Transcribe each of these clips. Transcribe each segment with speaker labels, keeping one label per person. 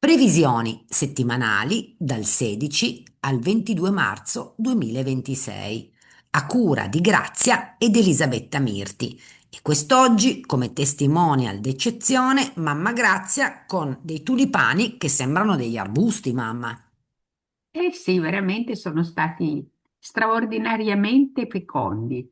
Speaker 1: Previsioni settimanali dal 16 al 22 marzo 2026, a cura di Grazia ed Elisabetta Mirti. E quest'oggi, come testimonial d'eccezione, mamma Grazia con dei tulipani che sembrano degli arbusti, mamma.
Speaker 2: Eh sì, veramente sono stati straordinariamente fecondi.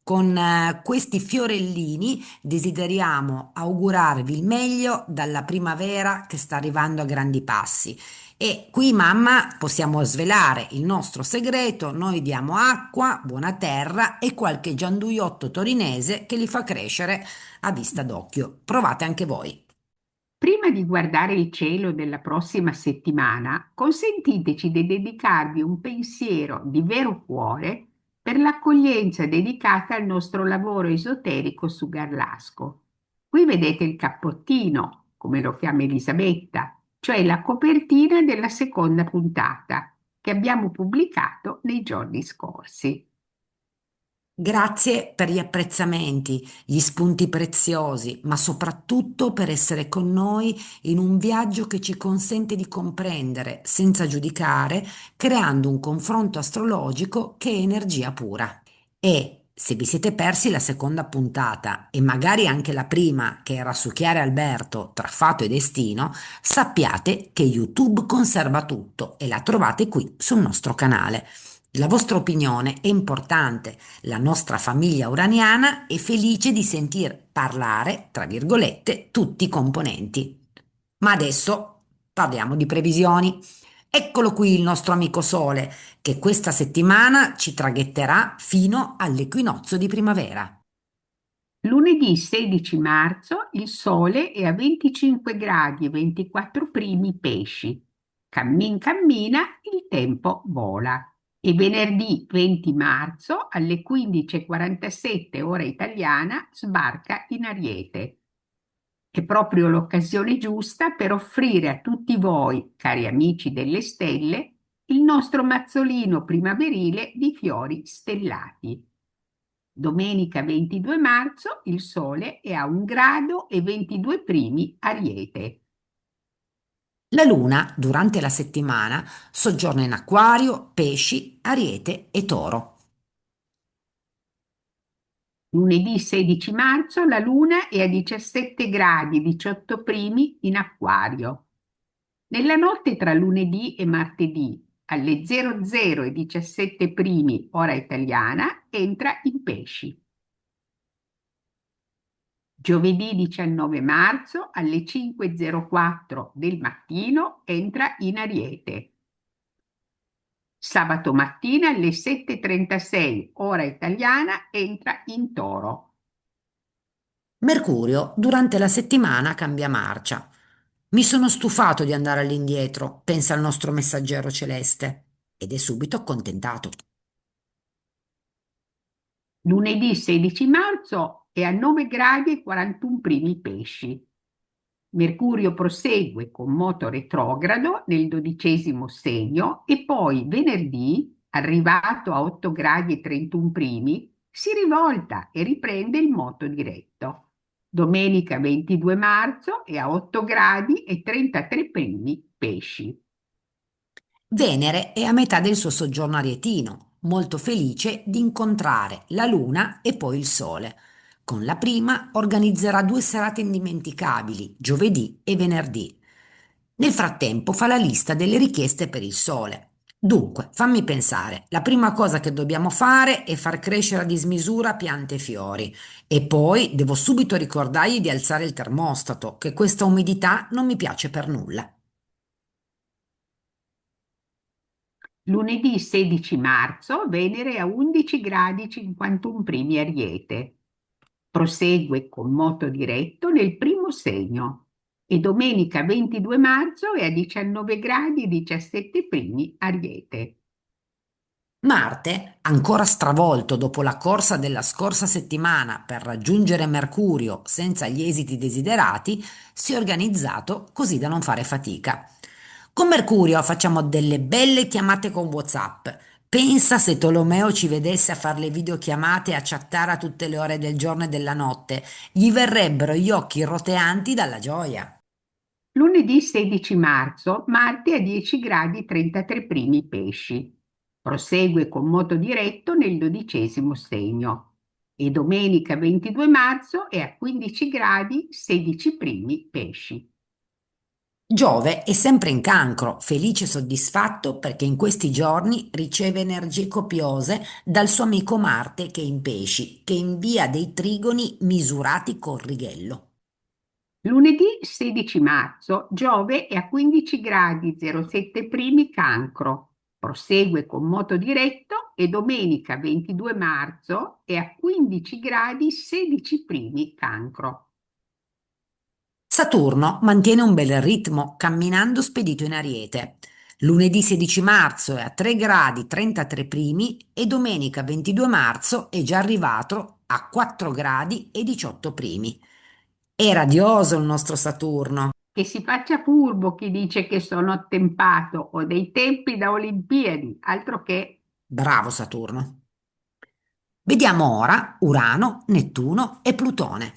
Speaker 1: Con questi fiorellini desideriamo augurarvi il meglio dalla primavera che sta arrivando a grandi passi. E qui, mamma, possiamo svelare il nostro segreto. Noi diamo acqua, buona terra e qualche gianduiotto torinese che li fa crescere a vista d'occhio. Provate anche voi.
Speaker 2: Prima di guardare il cielo della prossima settimana, consentiteci di dedicarvi un pensiero di vero cuore per l'accoglienza dedicata al nostro lavoro esoterico su Garlasco. Qui vedete il cappottino, come lo chiama Elisabetta, cioè la copertina della seconda puntata che abbiamo pubblicato nei giorni scorsi.
Speaker 1: Grazie per gli apprezzamenti, gli spunti preziosi, ma soprattutto per essere con noi in un viaggio che ci consente di comprendere, senza giudicare, creando un confronto astrologico che è energia pura. E se vi siete persi la seconda puntata e magari anche la prima che era su Chiara e Alberto tra fato e destino, sappiate che YouTube conserva tutto e la trovate qui sul nostro canale. La vostra opinione è importante, la nostra famiglia uraniana è felice di sentir parlare, tra virgolette, tutti i componenti. Ma adesso parliamo di previsioni. Eccolo qui il nostro amico Sole, che questa settimana ci traghetterà fino all'equinozio di primavera.
Speaker 2: Lunedì 16 marzo il Sole è a 25 gradi e 24 primi pesci. Cammin cammina, il tempo vola. E venerdì 20 marzo alle 15:47 ora italiana sbarca in Ariete. È proprio l'occasione giusta per offrire a tutti voi, cari amici delle stelle, il nostro mazzolino primaverile di fiori stellati. Domenica 22 marzo il Sole è a 1 grado e 22 primi Ariete.
Speaker 1: La Luna, durante la settimana, soggiorna in Acquario, Pesci, Ariete e Toro.
Speaker 2: Lunedì 16 marzo la Luna è a 17 gradi 18 primi in Acquario. Nella notte tra lunedì e martedì alle 00 e 17 primi ora italiana entra in Pesci. Giovedì 19 marzo alle 5:04 del mattino entra in Ariete. Sabato mattina alle 7:36 ora italiana entra in Toro.
Speaker 1: Mercurio, durante la settimana, cambia marcia. Mi sono stufato di andare all'indietro, pensa il nostro messaggero celeste, ed è subito accontentato.
Speaker 2: Lunedì 16 marzo è a 9 gradi e 41 primi pesci. Mercurio prosegue con moto retrogrado nel 12° segno e poi venerdì, arrivato a 8 gradi e 31 primi, si rivolta e riprende il moto diretto. Domenica 22 marzo è a 8 gradi e 33 primi pesci.
Speaker 1: Venere è a metà del suo soggiorno arietino, molto felice di incontrare la Luna e poi il Sole. Con la prima organizzerà due serate indimenticabili, giovedì e venerdì. Nel frattempo fa la lista delle richieste per il Sole. Dunque, fammi pensare, la prima cosa che dobbiamo fare è far crescere a dismisura piante e fiori e poi devo subito ricordargli di alzare il termostato, che questa umidità non mi piace per nulla.
Speaker 2: Lunedì 16 marzo Venere a 11 gradi 51 primi Ariete. Prosegue con moto diretto nel primo segno e domenica 22 marzo è a 19 gradi 17 primi Ariete.
Speaker 1: Marte, ancora stravolto dopo la corsa della scorsa settimana per raggiungere Mercurio senza gli esiti desiderati, si è organizzato così da non fare fatica. Con Mercurio facciamo delle belle chiamate con WhatsApp. Pensa se Tolomeo ci vedesse a fare le videochiamate e a chattare a tutte le ore del giorno e della notte. Gli verrebbero gli occhi roteanti dalla gioia.
Speaker 2: Lunedì 16 marzo, Marte a 10 gradi 33 primi pesci. Prosegue con moto diretto nel 12° segno. E domenica 22 marzo è a 15 gradi 16 primi pesci.
Speaker 1: Giove è sempre in cancro, felice e soddisfatto perché in questi giorni riceve energie copiose dal suo amico Marte che è in pesci, che invia dei trigoni misurati col righello.
Speaker 2: Lunedì 16 marzo, Giove è a 15 gradi 07 primi cancro. Prosegue con moto diretto e domenica 22 marzo è a 15 gradi 16 primi cancro.
Speaker 1: Saturno mantiene un bel ritmo camminando spedito in Ariete. Lunedì 16 marzo è a 3 gradi 33 primi e domenica 22 marzo è già arrivato a 4 gradi e 18 primi. È radioso il nostro Saturno.
Speaker 2: Che si faccia furbo chi dice che sono attempato, ho dei tempi da Olimpiadi, altro che.
Speaker 1: Bravo Saturno. Vediamo ora Urano, Nettuno e Plutone.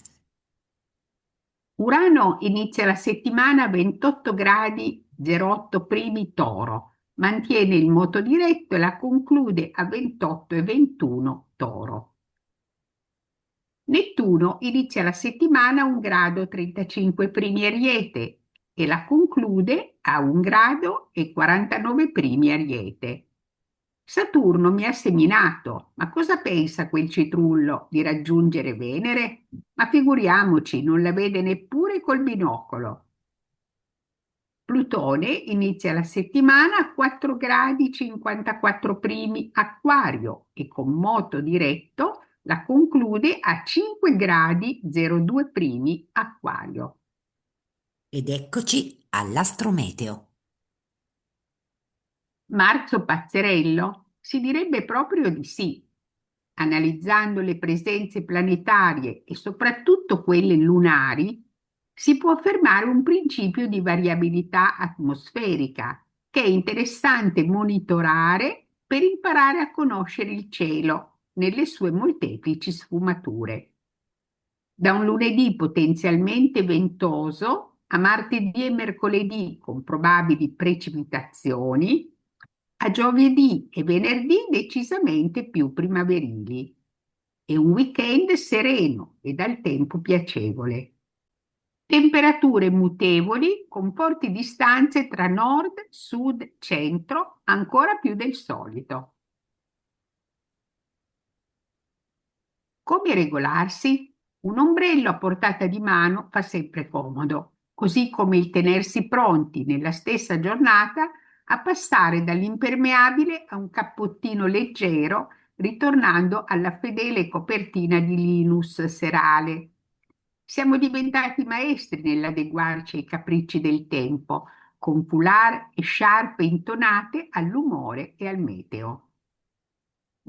Speaker 2: Urano inizia la settimana a 28 gradi 08 primi Toro, mantiene il moto diretto e la conclude a 28 e 21 Toro. Nettuno inizia la settimana a 1 grado 35 primi Ariete e la conclude a 1 grado e 49 primi Ariete. Saturno mi ha seminato, ma cosa pensa quel citrullo di raggiungere Venere? Ma figuriamoci, non la vede neppure col binocolo. Plutone inizia la settimana a 4 gradi 54 primi Acquario e con moto diretto la conclude a 5 gradi 02 primi Acquario.
Speaker 1: Ed eccoci all'astrometeo.
Speaker 2: Marzo pazzerello? Si direbbe proprio di sì. Analizzando le presenze planetarie e soprattutto quelle lunari, si può affermare un principio di variabilità atmosferica che è interessante monitorare per imparare a conoscere il cielo nelle sue molteplici sfumature. Da un lunedì potenzialmente ventoso a martedì e mercoledì con probabili precipitazioni, a giovedì e venerdì decisamente più primaverili e un weekend sereno e dal tempo piacevole. Temperature mutevoli con forti distanze tra nord, sud, centro, ancora più del solito. Come regolarsi? Un ombrello a portata di mano fa sempre comodo, così come il tenersi pronti nella stessa giornata a passare dall'impermeabile a un cappottino leggero, ritornando alla fedele copertina di Linus serale. Siamo diventati maestri nell'adeguarci ai capricci del tempo, con foulard e sciarpe intonate all'umore e al meteo.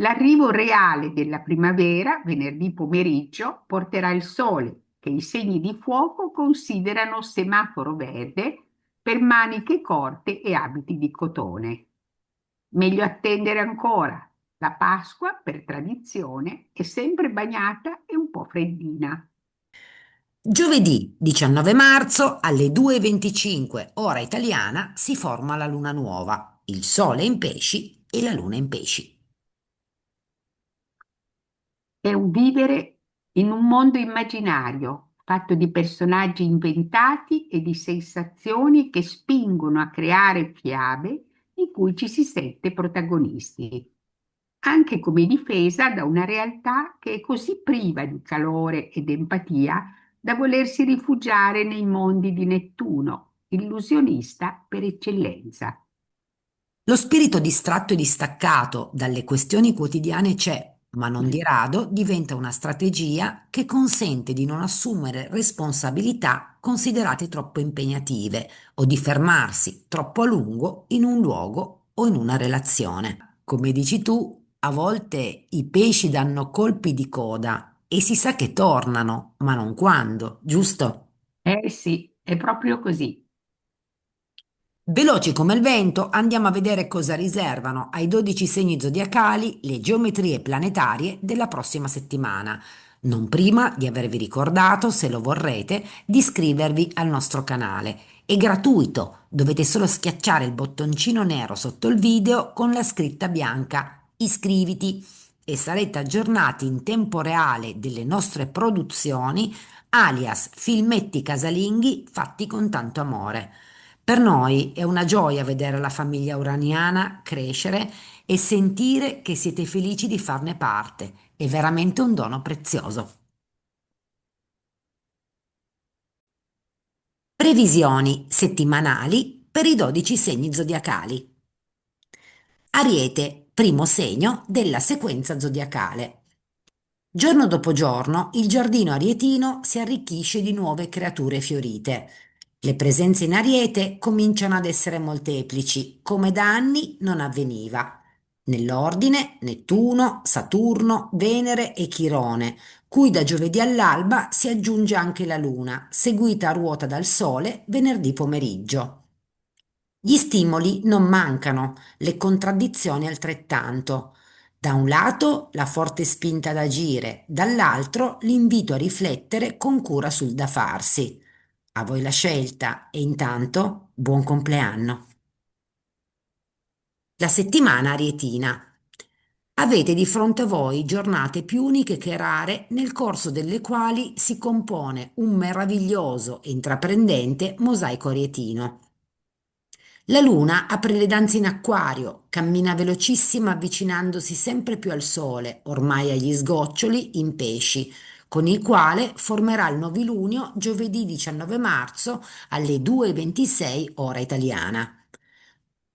Speaker 2: L'arrivo reale della primavera, venerdì pomeriggio, porterà il sole, che i segni di fuoco considerano semaforo verde per maniche corte e abiti di cotone. Meglio attendere ancora. La Pasqua, per tradizione, è sempre bagnata e un po' freddina.
Speaker 1: Giovedì 19 marzo alle 2:25 ora italiana si forma la luna nuova, il sole in pesci e la luna in pesci.
Speaker 2: È un vivere in un mondo immaginario, fatto di personaggi inventati e di sensazioni che spingono a creare fiabe di cui ci si sente protagonisti, anche come difesa da una realtà che è così priva di calore ed empatia da volersi rifugiare nei mondi di Nettuno, illusionista per eccellenza.
Speaker 1: Lo spirito distratto e distaccato dalle questioni quotidiane c'è, ma non di rado diventa una strategia che consente di non assumere responsabilità considerate troppo impegnative o di fermarsi troppo a lungo in un luogo o in una relazione. Come dici tu, a volte i pesci danno colpi di coda e si sa che tornano, ma non quando, giusto?
Speaker 2: Eh sì, è proprio così.
Speaker 1: Veloci come il vento, andiamo a vedere cosa riservano ai 12 segni zodiacali le geometrie planetarie della prossima settimana. Non prima di avervi ricordato, se lo vorrete, di iscrivervi al nostro canale È gratuito, dovete solo schiacciare il bottoncino nero sotto il video con la scritta bianca iscriviti e sarete aggiornati in tempo reale delle nostre produzioni, alias filmetti casalinghi fatti con tanto amore. Per noi è una gioia vedere la famiglia uraniana crescere e sentire che siete felici di farne parte. È veramente un dono prezioso. Previsioni settimanali per i 12 segni zodiacali. Ariete, primo segno della sequenza zodiacale. Giorno dopo giorno il giardino arietino si arricchisce di nuove creature fiorite. Le presenze in Ariete cominciano ad essere molteplici, come da anni non avveniva. Nell'ordine Nettuno, Saturno, Venere e Chirone, cui da giovedì all'alba si aggiunge anche la Luna, seguita a ruota dal Sole venerdì pomeriggio. Gli stimoli non mancano, le contraddizioni altrettanto. Da un lato la forte spinta ad agire, dall'altro l'invito a riflettere con cura sul da farsi. A voi la scelta e intanto buon compleanno. La settimana arietina. Avete di fronte a voi giornate più uniche che rare, nel corso delle quali si compone un meraviglioso e intraprendente mosaico arietino. La luna apre le danze in acquario, cammina velocissima avvicinandosi sempre più al sole, ormai agli sgoccioli, in pesci, con il quale formerà il novilunio giovedì 19 marzo alle 2:26 ora italiana.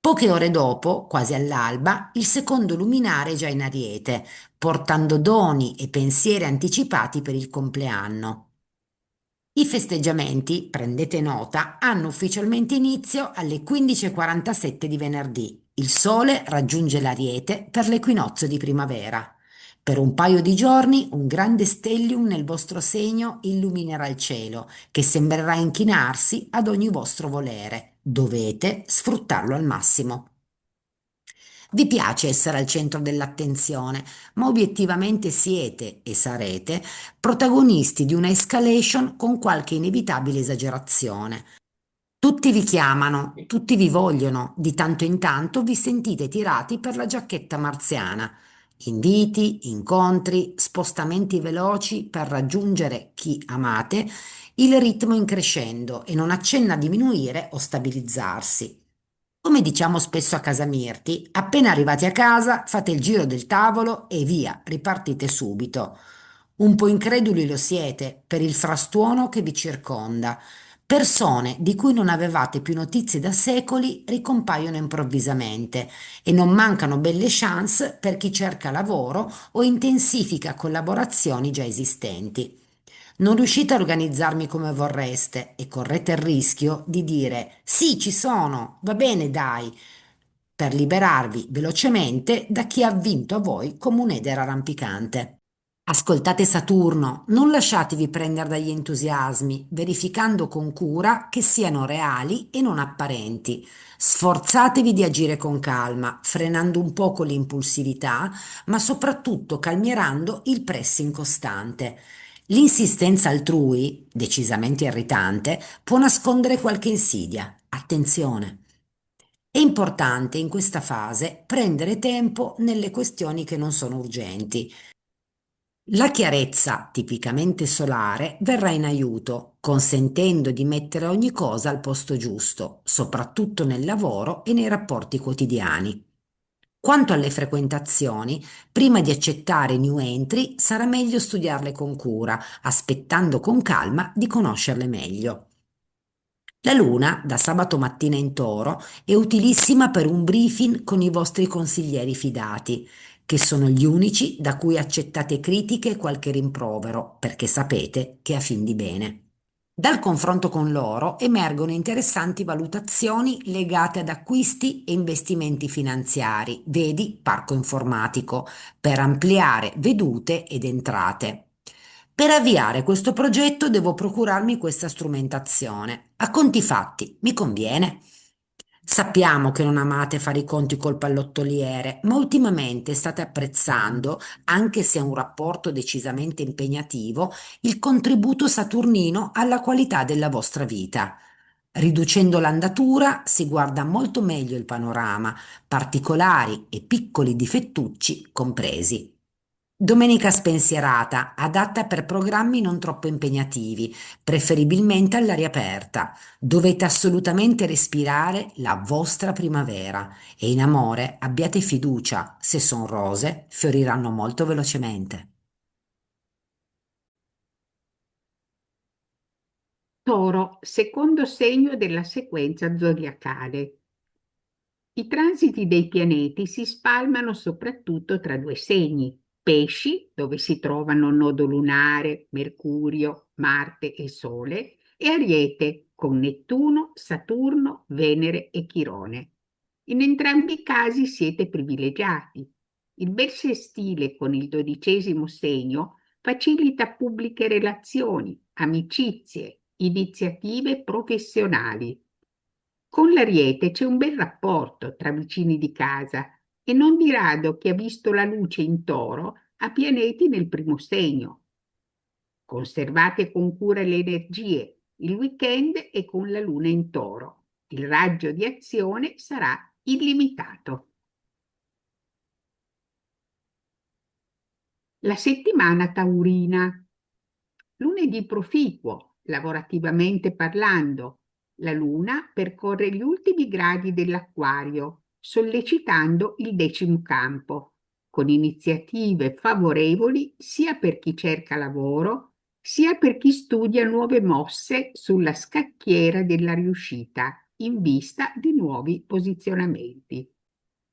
Speaker 1: Poche ore dopo, quasi all'alba, il secondo luminare è già in Ariete, portando doni e pensieri anticipati per il compleanno. I festeggiamenti, prendete nota, hanno ufficialmente inizio alle 15:47 di venerdì. Il sole raggiunge l'Ariete per l'equinozio di primavera. Per un paio di giorni un grande stellium nel vostro segno illuminerà il cielo, che sembrerà inchinarsi ad ogni vostro volere. Dovete sfruttarlo al massimo. Vi piace essere al centro dell'attenzione, ma obiettivamente siete e sarete protagonisti di una escalation con qualche inevitabile esagerazione. Tutti vi chiamano, tutti vi vogliono, di tanto in tanto vi sentite tirati per la giacchetta marziana. Inviti, incontri, spostamenti veloci per raggiungere chi amate, il ritmo in crescendo e non accenna a diminuire o stabilizzarsi. Come diciamo spesso a casa Mirti, appena arrivati a casa fate il giro del tavolo e via, ripartite subito. Un po' increduli lo siete per il frastuono che vi circonda. Persone di cui non avevate più notizie da secoli ricompaiono improvvisamente e non mancano belle chance per chi cerca lavoro o intensifica collaborazioni già esistenti. Non riuscite a organizzarmi come vorreste e correte il rischio di dire sì, ci sono, va bene, dai, per liberarvi velocemente da chi ha vinto a voi come un'edera rampicante. Ascoltate Saturno, non lasciatevi prendere dagli entusiasmi, verificando con cura che siano reali e non apparenti. Sforzatevi di agire con calma, frenando un poco l'impulsività, ma soprattutto calmierando il pressing costante. L'insistenza altrui, decisamente irritante, può nascondere qualche insidia. Attenzione! È importante in questa fase prendere tempo nelle questioni che non sono urgenti. La chiarezza, tipicamente solare, verrà in aiuto, consentendo di mettere ogni cosa al posto giusto, soprattutto nel lavoro e nei rapporti quotidiani. Quanto alle frequentazioni, prima di accettare new entry, sarà meglio studiarle con cura, aspettando con calma di conoscerle meglio. La luna, da sabato mattina in toro, è utilissima per un briefing con i vostri consiglieri fidati, che sono gli unici da cui accettate critiche e qualche rimprovero, perché sapete che è a fin di bene. Dal confronto con loro emergono interessanti valutazioni legate ad acquisti e investimenti finanziari, vedi parco informatico, per ampliare vedute ed entrate. Per avviare questo progetto devo procurarmi questa strumentazione. A conti fatti, mi conviene? Sappiamo che non amate fare i conti col pallottoliere, ma ultimamente state apprezzando, anche se è un rapporto decisamente impegnativo, il contributo saturnino alla qualità della vostra vita. Riducendo l'andatura si guarda molto meglio il panorama, particolari e piccoli difettucci compresi. Domenica spensierata, adatta per programmi non troppo impegnativi, preferibilmente all'aria aperta. Dovete assolutamente respirare la vostra primavera e in amore abbiate fiducia, se sono rose, fioriranno molto velocemente.
Speaker 2: Toro, secondo segno della sequenza zodiacale. I transiti dei pianeti si spalmano soprattutto tra due segni: Pesci, dove si trovano Nodo lunare, Mercurio, Marte e Sole, e Ariete, con Nettuno, Saturno, Venere e Chirone. In entrambi i casi siete privilegiati. Il bel sestile con il 12° segno facilita pubbliche relazioni, amicizie, iniziative professionali. Con l'Ariete c'è un bel rapporto tra vicini di casa e non di rado chi ha visto la luce in Toro ha pianeti nel primo segno. Conservate con cura le energie il weekend e con la Luna in Toro. Il raggio di azione sarà illimitato. La settimana taurina. Lunedì proficuo, lavorativamente parlando. La Luna percorre gli ultimi gradi dell'Acquario, sollecitando il 10° campo, con iniziative favorevoli sia per chi cerca lavoro, sia per chi studia nuove mosse sulla scacchiera della riuscita in vista di nuovi posizionamenti.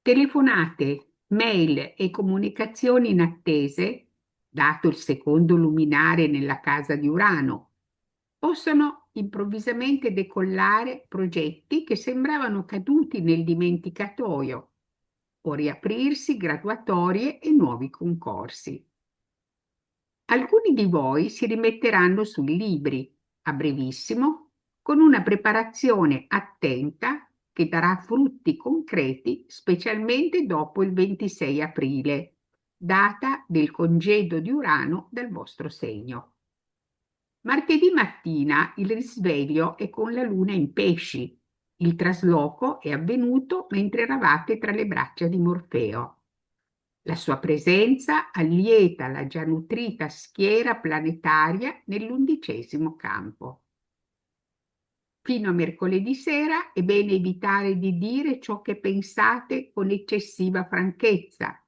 Speaker 2: Telefonate, mail e comunicazioni inattese, dato il secondo luminare nella casa di Urano, possono improvvisamente decollare progetti che sembravano caduti nel dimenticatoio o riaprirsi graduatorie e nuovi concorsi. Alcuni di voi si rimetteranno sui libri a brevissimo con una preparazione attenta che darà frutti concreti specialmente dopo il 26 aprile, data del congedo di Urano dal vostro segno. Martedì mattina il risveglio è con la luna in pesci. Il trasloco è avvenuto mentre eravate tra le braccia di Morfeo. La sua presenza allieta la già nutrita schiera planetaria nell'11° campo. Fino a mercoledì sera è bene evitare di dire ciò che pensate con eccessiva franchezza.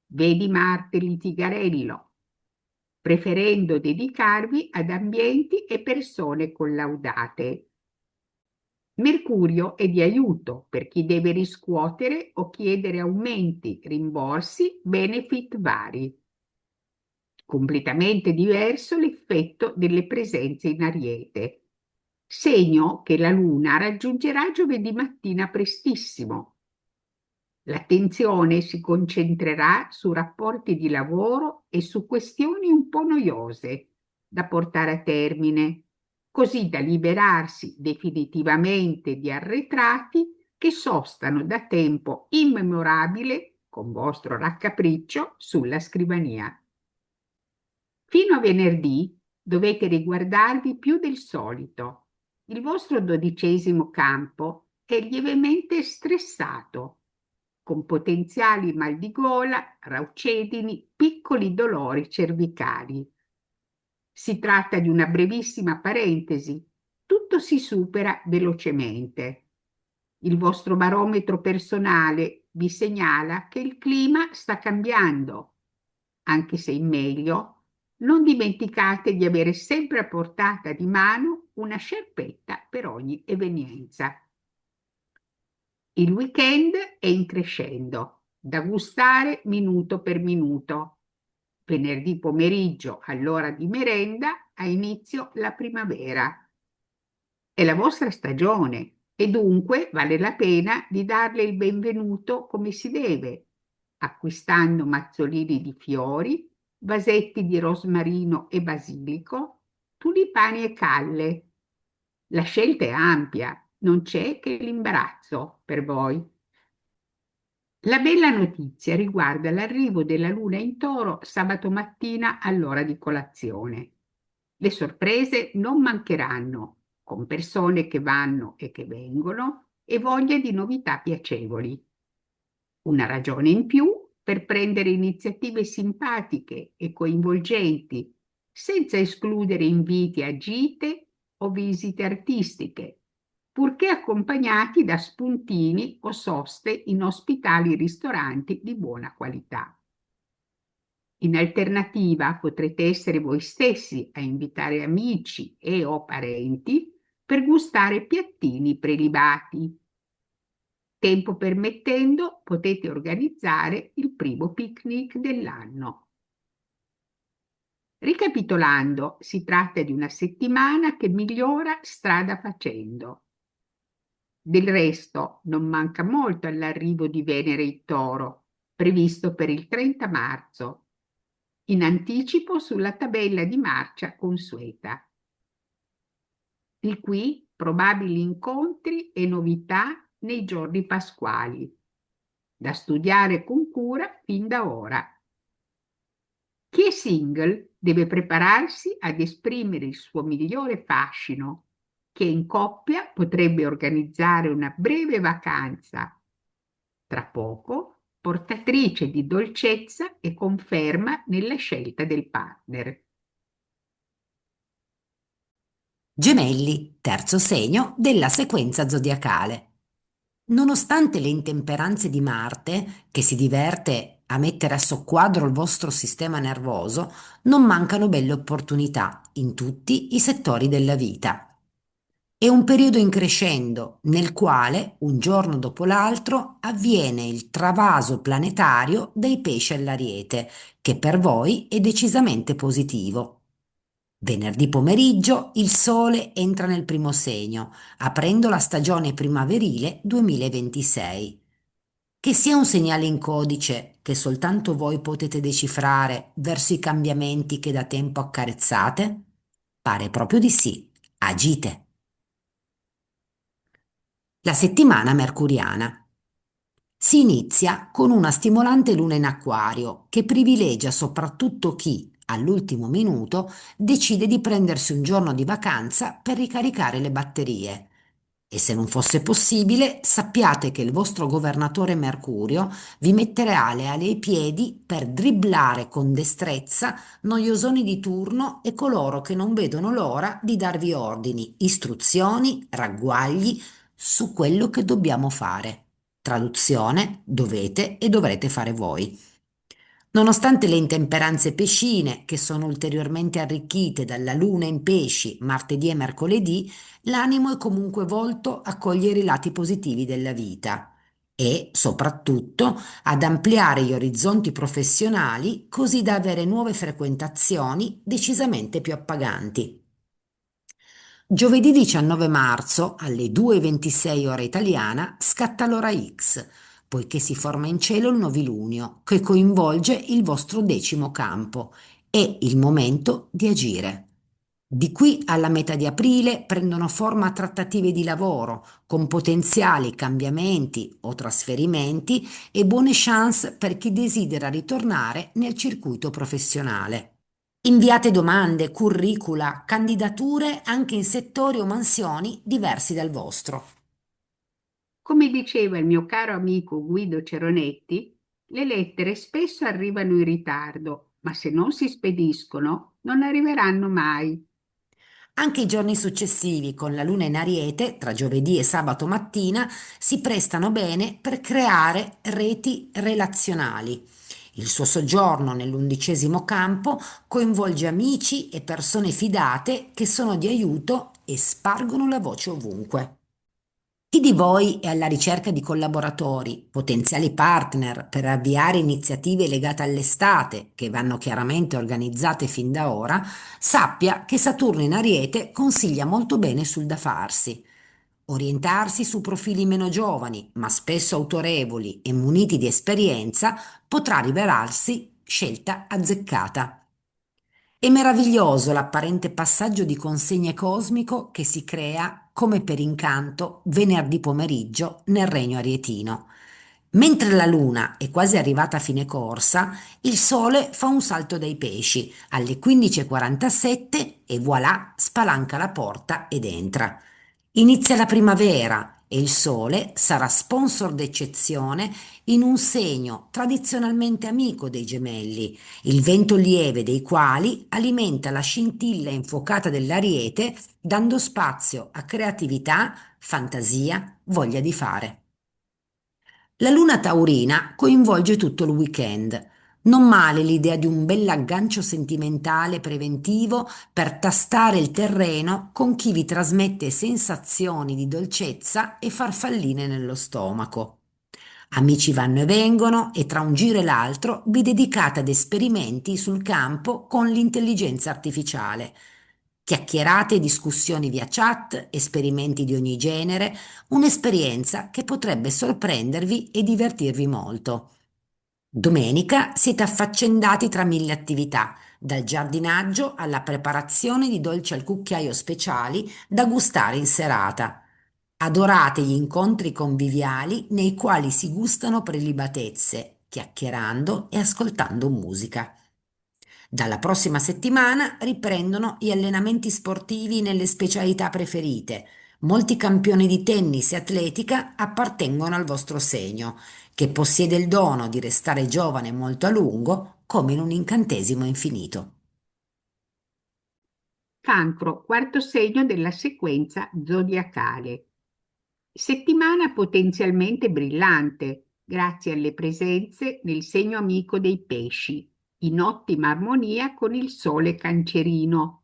Speaker 2: Vedi Marte litigarello, preferendo dedicarvi ad ambienti e persone collaudate. Mercurio è di aiuto per chi deve riscuotere o chiedere aumenti, rimborsi, benefit vari. Completamente diverso l'effetto delle presenze in Ariete, segno che la Luna raggiungerà giovedì mattina prestissimo. L'attenzione si concentrerà su rapporti di lavoro e su questioni un po' noiose da portare a termine, così da liberarsi definitivamente di arretrati che sostano da tempo immemorabile, con vostro raccapriccio, sulla scrivania. Fino a venerdì dovete riguardarvi più del solito. Il vostro 12° campo è lievemente stressato, con potenziali mal di gola, raucedini, piccoli dolori cervicali. Si tratta di una brevissima parentesi. Tutto si supera velocemente. Il vostro barometro personale vi segnala che il clima sta cambiando, anche se in meglio. Non dimenticate di avere sempre a portata di mano una sciarpetta per ogni evenienza. Il weekend è in crescendo, da gustare minuto per minuto. Venerdì pomeriggio, all'ora di merenda, ha inizio la primavera. È la vostra stagione e dunque vale la pena di darle il benvenuto come si deve, acquistando mazzolini di fiori, vasetti di rosmarino e basilico, tulipani e calle. La scelta è ampia, non c'è che l'imbarazzo per voi. La bella notizia riguarda l'arrivo della Luna in Toro sabato mattina all'ora di colazione. Le sorprese non mancheranno. con persone che vanno e che vengono e voglia di novità piacevoli. Una ragione in più per prendere iniziative simpatiche e coinvolgenti, senza escludere inviti a gite o visite artistiche, purché accompagnati da spuntini o soste in ospitali ristoranti di buona qualità. In alternativa, potrete essere voi stessi a invitare amici e o parenti per gustare piattini prelibati. Tempo permettendo, potete organizzare il primo picnic dell'anno. Ricapitolando, si tratta di una settimana che migliora strada facendo. Del resto, non manca molto all'arrivo di Venere in Toro, previsto per il 30 marzo, in anticipo sulla tabella di marcia consueta. Di qui probabili incontri e novità nei giorni pasquali, da studiare con cura fin da ora. Chi è single deve prepararsi ad esprimere il suo migliore fascino, che in coppia potrebbe organizzare una breve vacanza, tra poco portatrice di dolcezza e conferma nella scelta del partner.
Speaker 1: Gemelli, terzo segno della sequenza zodiacale. Nonostante le intemperanze di Marte, che si diverte a mettere a soqquadro il vostro sistema nervoso, non mancano belle opportunità in tutti i settori della vita. È un periodo in crescendo nel quale, un giorno dopo l'altro, avviene il travaso planetario dei pesci all'Ariete, che per voi è decisamente positivo. Venerdì pomeriggio il Sole entra nel primo segno, aprendo la stagione primaverile 2026. Che sia un segnale in codice che soltanto voi potete decifrare verso i cambiamenti che da tempo accarezzate? Pare proprio di sì. Agite. La settimana mercuriana. Si inizia con una stimolante luna in acquario che privilegia soprattutto chi, all'ultimo minuto, decide di prendersi un giorno di vacanza per ricaricare le batterie. E se non fosse possibile, sappiate che il vostro governatore Mercurio vi metterà le ali ai piedi per dribblare con destrezza noiosoni di turno e coloro che non vedono l'ora di darvi ordini, istruzioni, ragguagli su quello che dobbiamo fare. Traduzione, dovete e dovrete fare voi. Nonostante le intemperanze pescine, che sono ulteriormente arricchite dalla luna in pesci martedì e mercoledì, l'animo è comunque volto a cogliere i lati positivi della vita e, soprattutto, ad ampliare gli orizzonti professionali così da avere nuove frequentazioni decisamente più appaganti. Giovedì 19 marzo alle 2:26 ora italiana scatta l'ora X, poiché si forma in cielo il novilunio che coinvolge il vostro decimo campo. È il momento di agire. Di qui alla metà di aprile prendono forma trattative di lavoro con potenziali cambiamenti o trasferimenti e buone chance per chi desidera ritornare nel circuito professionale. Inviate domande, curricula, candidature anche in settori o mansioni diversi dal vostro.
Speaker 2: Come diceva il mio caro amico Guido Ceronetti, le lettere spesso arrivano in ritardo, ma se non si spediscono non arriveranno mai.
Speaker 1: Anche i giorni successivi, con la luna in Ariete, tra giovedì e sabato mattina, si prestano bene per creare reti relazionali. Il suo soggiorno nell'undicesimo campo coinvolge amici e persone fidate che sono di aiuto e spargono la voce ovunque. Chi di voi è alla ricerca di collaboratori, potenziali partner per avviare iniziative legate all'estate, che vanno chiaramente organizzate fin da ora, sappia che Saturno in Ariete consiglia molto bene sul da farsi. Orientarsi su profili meno giovani, ma spesso autorevoli e muniti di esperienza, potrà rivelarsi scelta azzeccata. È meraviglioso l'apparente passaggio di consegne cosmico che si crea come per incanto venerdì pomeriggio nel regno arietino. Mentre la luna è quasi arrivata a fine corsa, il sole fa un salto dai pesci alle 15:47 e voilà, spalanca la porta ed entra. Inizia la primavera e il sole sarà sponsor d'eccezione in un segno tradizionalmente amico dei gemelli, il vento lieve dei quali alimenta la scintilla infuocata dell'Ariete, dando spazio a creatività, fantasia, voglia di fare. La luna taurina coinvolge tutto il weekend. Non male l'idea di un bell'aggancio sentimentale preventivo per tastare il terreno con chi vi trasmette sensazioni di dolcezza e farfalline nello stomaco. Amici vanno e vengono e tra un giro e l'altro vi dedicate ad esperimenti sul campo con l'intelligenza artificiale. Chiacchierate e discussioni via chat, esperimenti di ogni genere, un'esperienza che potrebbe sorprendervi e divertirvi molto. Domenica siete affaccendati tra mille attività, dal giardinaggio alla preparazione di dolci al cucchiaio speciali da gustare in serata. Adorate gli incontri conviviali nei quali si gustano prelibatezze, chiacchierando e ascoltando musica. Dalla prossima settimana riprendono gli allenamenti sportivi nelle specialità preferite. Molti campioni di tennis e atletica appartengono al vostro segno, che possiede il dono di restare giovane molto a lungo, come in un incantesimo infinito.
Speaker 2: Cancro, quarto segno della sequenza zodiacale. Settimana potenzialmente brillante, grazie alle presenze nel segno amico dei pesci, in ottima armonia con il sole cancerino,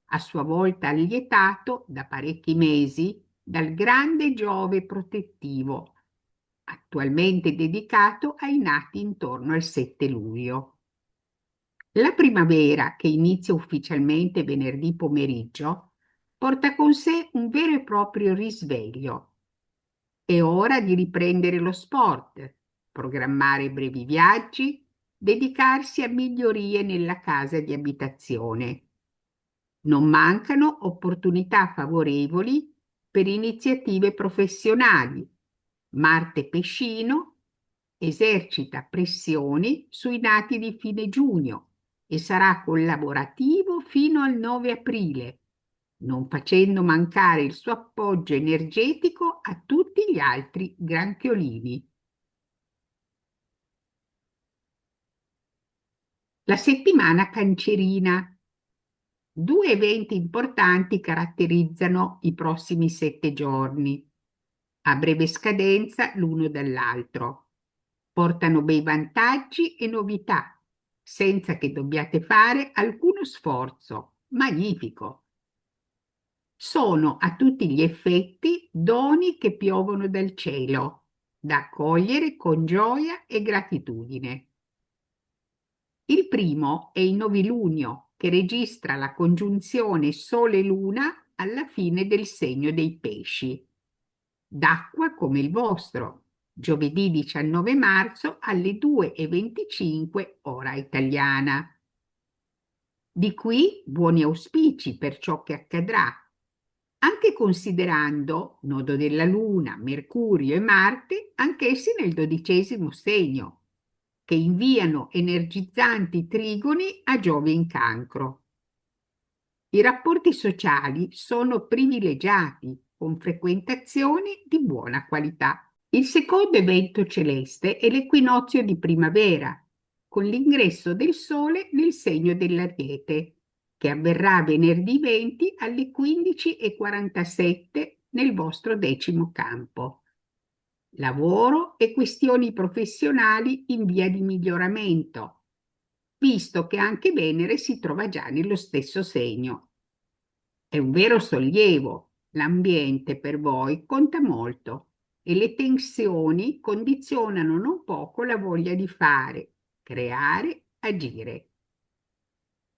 Speaker 2: a sua volta allietato da parecchi mesi dal grande Giove protettivo, attualmente dedicato ai nati intorno al 7 luglio. La primavera, che inizia ufficialmente venerdì pomeriggio, porta con sé un vero e proprio risveglio. È ora di riprendere lo sport, programmare brevi viaggi, dedicarsi a migliorie nella casa di abitazione. Non mancano opportunità favorevoli per iniziative professionali. Marte Pescino esercita pressioni sui nati di fine giugno e sarà collaborativo fino al 9 aprile, non facendo mancare il suo appoggio energetico a tutti gli altri granchiolini. La settimana cancerina. Due eventi importanti caratterizzano i prossimi 7 giorni, a breve scadenza l'uno dall'altro. Portano bei vantaggi e novità, senza che dobbiate fare alcuno sforzo. Magnifico! Sono a tutti gli effetti doni che piovono dal cielo, da accogliere con gioia e gratitudine. Il primo è il novilunio, che registra la congiunzione Sole-Luna alla fine del segno dei pesci, d'acqua come il vostro, giovedì 19 marzo alle 2:25 ora italiana. Di qui buoni auspici per ciò che accadrà, anche considerando nodo della Luna, Mercurio e Marte, anch'essi nel 12° segno, che inviano energizzanti trigoni a Giove in Cancro. I rapporti sociali sono privilegiati, con frequentazioni di buona qualità. Il secondo evento celeste è l'equinozio di primavera, con l'ingresso del Sole nel segno dell'Ariete, che avverrà venerdì 20 alle 15:47 nel vostro 10° campo. Lavoro e questioni professionali in via di miglioramento, visto che anche Venere si trova già nello stesso segno. È un vero sollievo, l'ambiente per voi conta molto e le tensioni condizionano non poco la voglia di fare, creare, agire.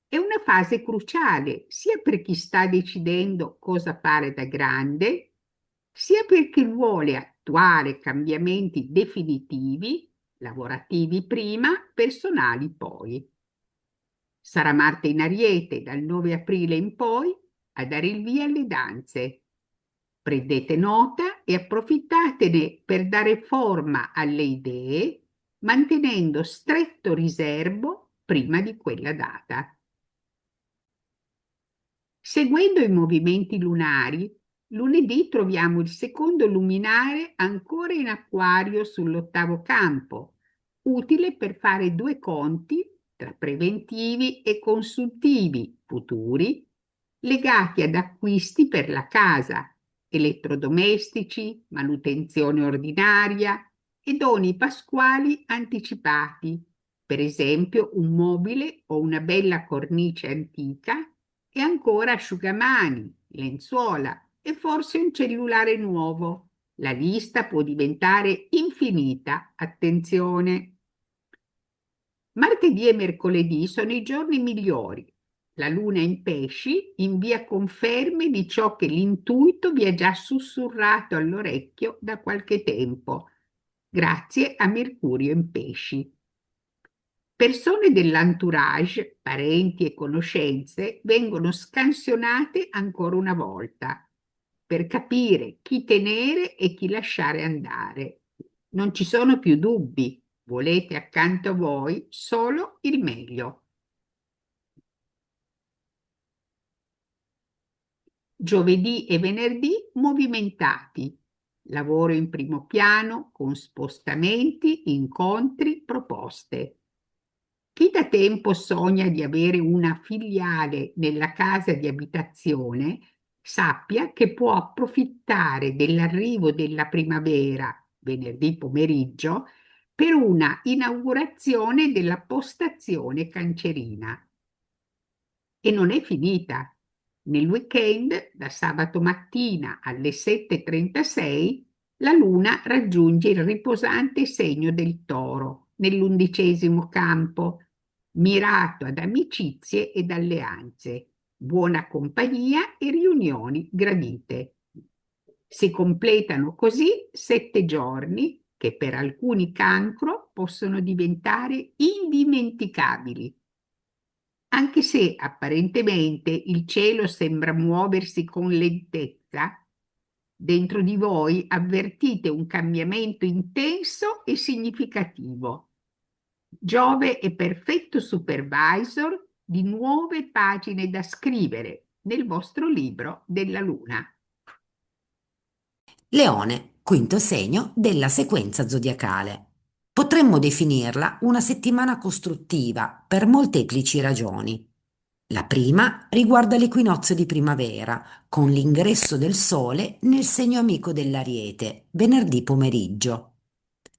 Speaker 2: È una fase cruciale sia per chi sta decidendo cosa fare da grande, sia per chi vuole attuare cambiamenti definitivi, lavorativi prima, personali poi. Sarà Marte in Ariete dal 9 aprile in poi a dare il via alle danze. Prendete nota e approfittatene per dare forma alle idee, mantenendo stretto riservo prima di quella data. Seguendo i movimenti lunari, lunedì troviamo il secondo luminare ancora in acquario sull'ottavo campo, utile per fare due conti tra preventivi e consuntivi futuri legati ad acquisti per la casa, elettrodomestici, manutenzione ordinaria e doni pasquali anticipati, per esempio un mobile o una bella cornice antica e ancora asciugamani, lenzuola e forse un cellulare nuovo. La lista può diventare infinita. Attenzione! Martedì e mercoledì sono i giorni migliori. La luna in pesci invia conferme di ciò che l'intuito vi ha già sussurrato all'orecchio da qualche tempo, grazie a Mercurio in pesci. Persone dell'entourage, parenti e conoscenze, vengono scansionate ancora una volta per capire chi tenere e chi lasciare andare. Non ci sono più dubbi, volete accanto a voi solo il meglio. Giovedì e venerdì movimentati, lavoro in primo piano con spostamenti, incontri, proposte. Chi da tempo sogna di avere una filiale nella casa di abitazione, sappia che può approfittare dell'arrivo della primavera, venerdì pomeriggio, per una inaugurazione della postazione cancerina. E non è finita. Nel weekend, da sabato mattina alle 7:36, la Luna raggiunge il riposante segno del Toro, nell'11° campo, mirato ad amicizie ed alleanze, buona compagnia e riunioni gradite. Si completano così 7 giorni che per alcuni cancro possono diventare indimenticabili. Anche se apparentemente il cielo sembra muoversi con lentezza, dentro di voi avvertite un cambiamento intenso e significativo. Giove è perfetto supervisor di nuove pagine da scrivere nel vostro libro della Luna.
Speaker 1: Leone, quinto segno della sequenza zodiacale. Potremmo definirla una settimana costruttiva per molteplici ragioni. La prima riguarda l'equinozio di primavera, con l'ingresso del Sole nel segno amico dell'Ariete, venerdì pomeriggio.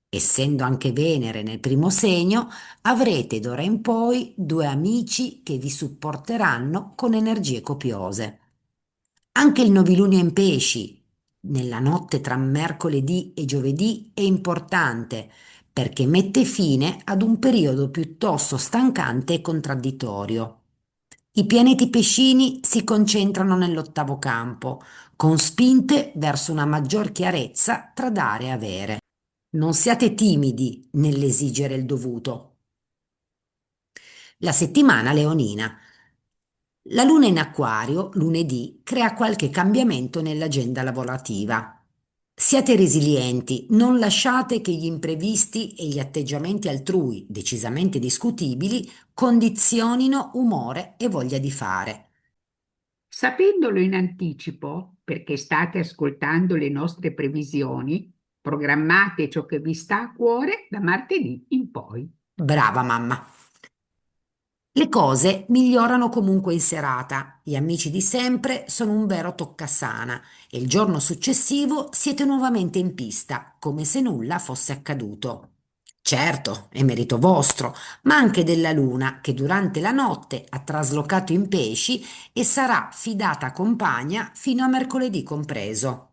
Speaker 1: Essendo anche Venere nel primo segno, avrete d'ora in poi due amici che vi supporteranno con energie copiose. Anche il novilunio in pesci, nella notte tra mercoledì e giovedì, è importante perché mette fine ad un periodo piuttosto stancante e contraddittorio. I pianeti pescini si concentrano nell'ottavo campo, con spinte verso una maggior chiarezza tra dare e avere. Non siate timidi nell'esigere il dovuto. La settimana leonina. La luna in acquario, lunedì, crea qualche cambiamento nell'agenda lavorativa. Siate resilienti, non lasciate che gli imprevisti e gli atteggiamenti altrui, decisamente discutibili, condizionino umore e voglia di fare.
Speaker 2: Sapendolo in anticipo, perché state ascoltando le nostre previsioni, programmate ciò che vi sta a cuore da martedì in poi.
Speaker 1: Brava mamma. Le cose migliorano comunque in serata, gli amici di sempre sono un vero toccasana e il giorno successivo siete nuovamente in pista, come se nulla fosse accaduto. Certo, è merito vostro, ma anche della luna che durante la notte ha traslocato in pesci e sarà fidata compagna fino a mercoledì compreso.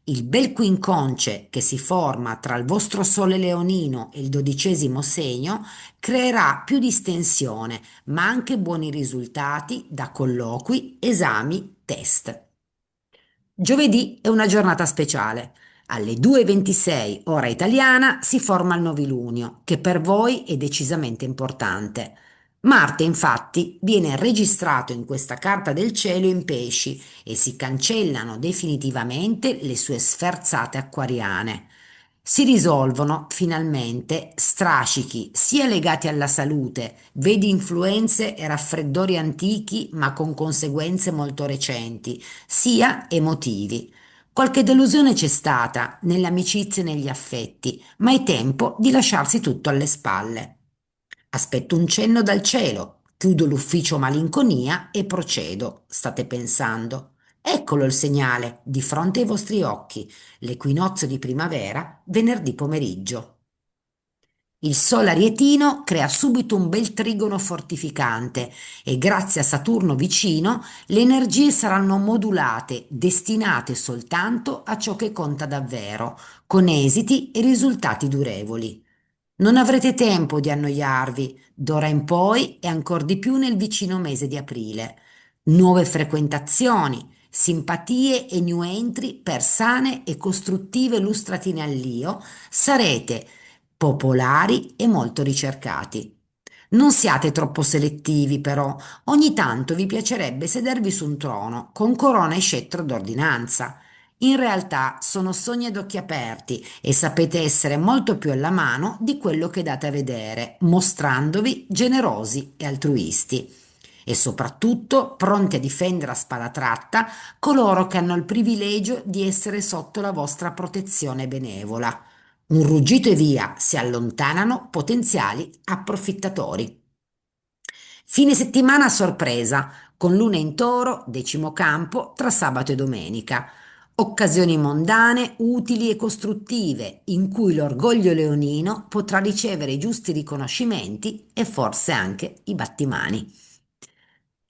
Speaker 1: Il bel quincunce che si forma tra il vostro sole leonino e il 12° segno creerà più distensione, ma anche buoni risultati da colloqui, esami, test. Giovedì è una giornata speciale. Alle 2:26 ora italiana si forma il novilunio, che per voi è decisamente importante. Marte, infatti, viene registrato in questa carta del cielo in pesci e si cancellano definitivamente le sue sferzate acquariane. Si risolvono finalmente strascichi sia legati alla salute, vedi influenze e raffreddori antichi ma con conseguenze molto recenti, sia emotivi. Qualche delusione c'è stata nelle amicizie e negli affetti, ma è tempo di lasciarsi tutto alle spalle. Aspetto un cenno dal cielo, chiudo l'ufficio malinconia e procedo, state pensando. Eccolo il segnale, di fronte ai vostri occhi, l'equinozio di primavera, venerdì pomeriggio. Il Sole arietino crea subito un bel trigono fortificante e grazie a Saturno vicino le energie saranno modulate, destinate soltanto a ciò che conta davvero, con esiti e risultati durevoli. Non avrete tempo di annoiarvi, d'ora in poi e ancor di più nel vicino mese di aprile. Nuove frequentazioni, simpatie e new entry per sane e costruttive lustratine all'io, sarete popolari e molto ricercati. Non siate troppo selettivi, però, ogni tanto vi piacerebbe sedervi su un trono con corona e scettro d'ordinanza. In realtà sono sogni ad occhi aperti e sapete essere molto più alla mano di quello che date a vedere, mostrandovi generosi e altruisti. E soprattutto pronti a difendere a spada tratta coloro che hanno il privilegio di essere sotto la vostra protezione benevola. Un ruggito e via si allontanano potenziali approfittatori. Fine settimana a sorpresa, con luna in toro, decimo campo, tra sabato e domenica. Occasioni mondane, utili e costruttive, in cui l'orgoglio leonino potrà ricevere i giusti riconoscimenti e forse anche i battimani.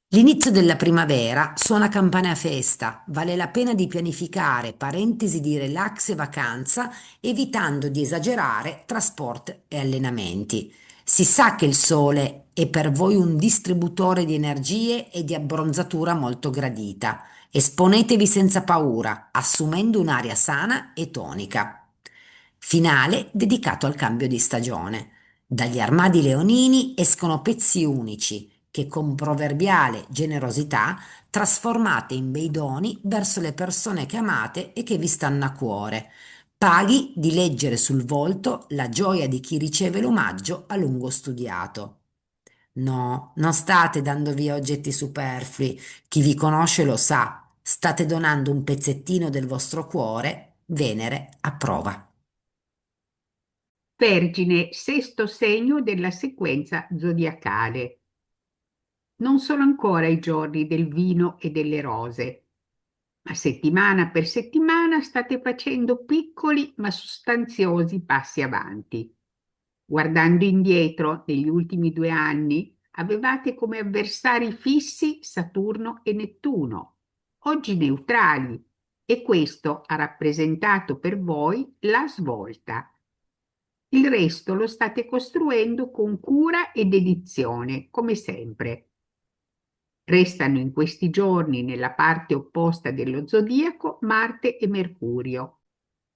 Speaker 1: L'inizio della primavera suona campane a festa, vale la pena di pianificare parentesi di relax e vacanza, evitando di esagerare tra sport e allenamenti. Si sa che il sole è per voi un distributore di energie e di abbronzatura molto gradita. Esponetevi senza paura, assumendo un'aria sana e tonica. Finale dedicato al cambio di stagione. Dagli armadi leonini escono pezzi unici che con proverbiale generosità trasformate in bei doni verso le persone che amate e che vi stanno a cuore. Paghi di leggere sul volto la gioia di chi riceve l'omaggio a lungo studiato. No, non state dando via oggetti superflui. Chi vi conosce lo sa. State donando un pezzettino del vostro cuore. Venere approva.
Speaker 2: Vergine, sesto segno della sequenza zodiacale. Non sono ancora i giorni del vino e delle rose, ma settimana per settimana state facendo piccoli ma sostanziosi passi avanti. Guardando indietro, negli ultimi 2 anni, avevate come avversari fissi Saturno e Nettuno, oggi neutrali, e questo ha rappresentato per voi la svolta. Il resto lo state costruendo con cura e dedizione, come sempre. Restano in questi giorni nella parte opposta dello zodiaco Marte e Mercurio.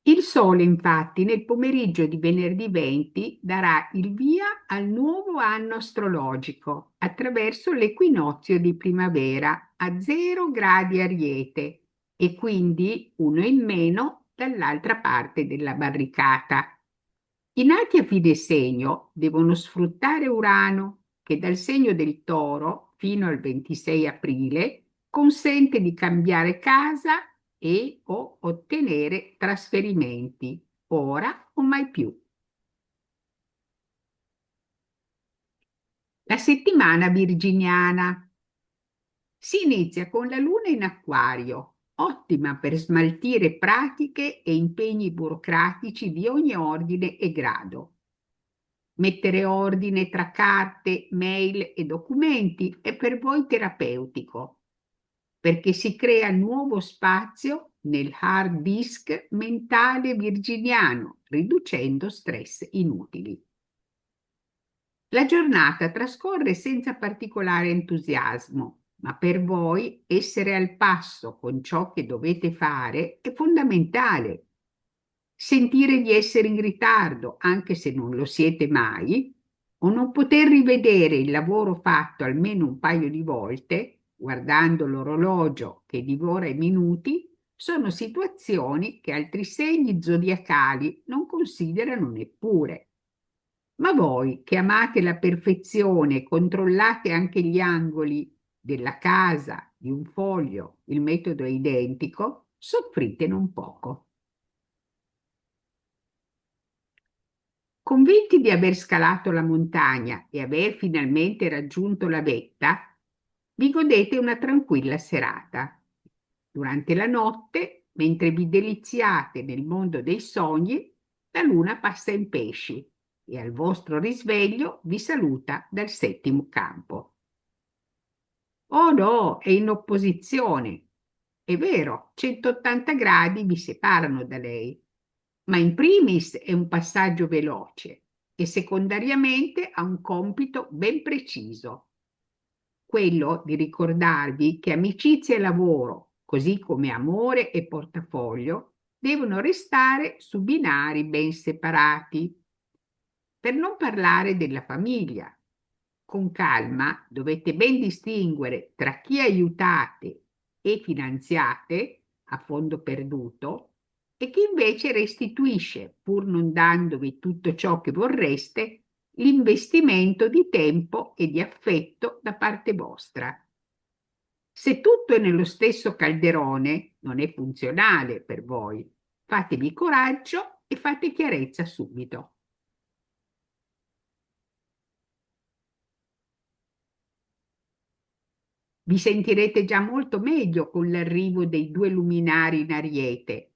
Speaker 2: Il Sole, infatti, nel pomeriggio di venerdì 20 darà il via al nuovo anno astrologico attraverso l'equinozio di primavera a 0 gradi Ariete e quindi uno in meno dall'altra parte della barricata. I nati a fine segno devono sfruttare Urano, che dal segno del Toro fino al 26 aprile consente di cambiare casa e o ottenere trasferimenti, ora o mai più. La settimana virginiana si inizia con la luna in acquario, ottima per smaltire pratiche e impegni burocratici di ogni ordine e grado. Mettere ordine tra carte, mail e documenti è per voi terapeutico, perché si crea nuovo spazio nel hard disk mentale virginiano, riducendo stress inutili. La giornata trascorre senza particolare entusiasmo, ma per voi essere al passo con ciò che dovete fare è fondamentale. Sentire di essere in ritardo, anche se non lo siete mai, o non poter rivedere il lavoro fatto almeno un paio di volte, guardando l'orologio che divora i minuti, sono situazioni che altri segni zodiacali non considerano neppure. Ma voi che amate la perfezione e controllate anche gli angoli della casa, di un foglio, il metodo è identico, soffrite non poco. Convinti di aver scalato la montagna e aver finalmente raggiunto la vetta, vi godete una tranquilla serata. Durante la notte, mentre vi deliziate nel mondo dei sogni, la luna passa in pesci e al vostro risveglio vi saluta dal settimo campo. Oh no, è in opposizione. È vero, 180 gradi vi separano da lei, ma in primis è un passaggio veloce e secondariamente ha un compito ben preciso, quello di ricordarvi che amicizia e lavoro, così come amore e portafoglio, devono restare su binari ben separati. Per non parlare della famiglia. Con calma dovete ben distinguere tra chi aiutate e finanziate a fondo perduto e chi invece restituisce, pur non dandovi tutto ciò che vorreste, l'investimento di tempo e di affetto da parte vostra. Se tutto è nello stesso calderone, non è funzionale per voi. Fatevi coraggio e fate chiarezza subito. Vi sentirete già molto meglio con l'arrivo dei due luminari in Ariete.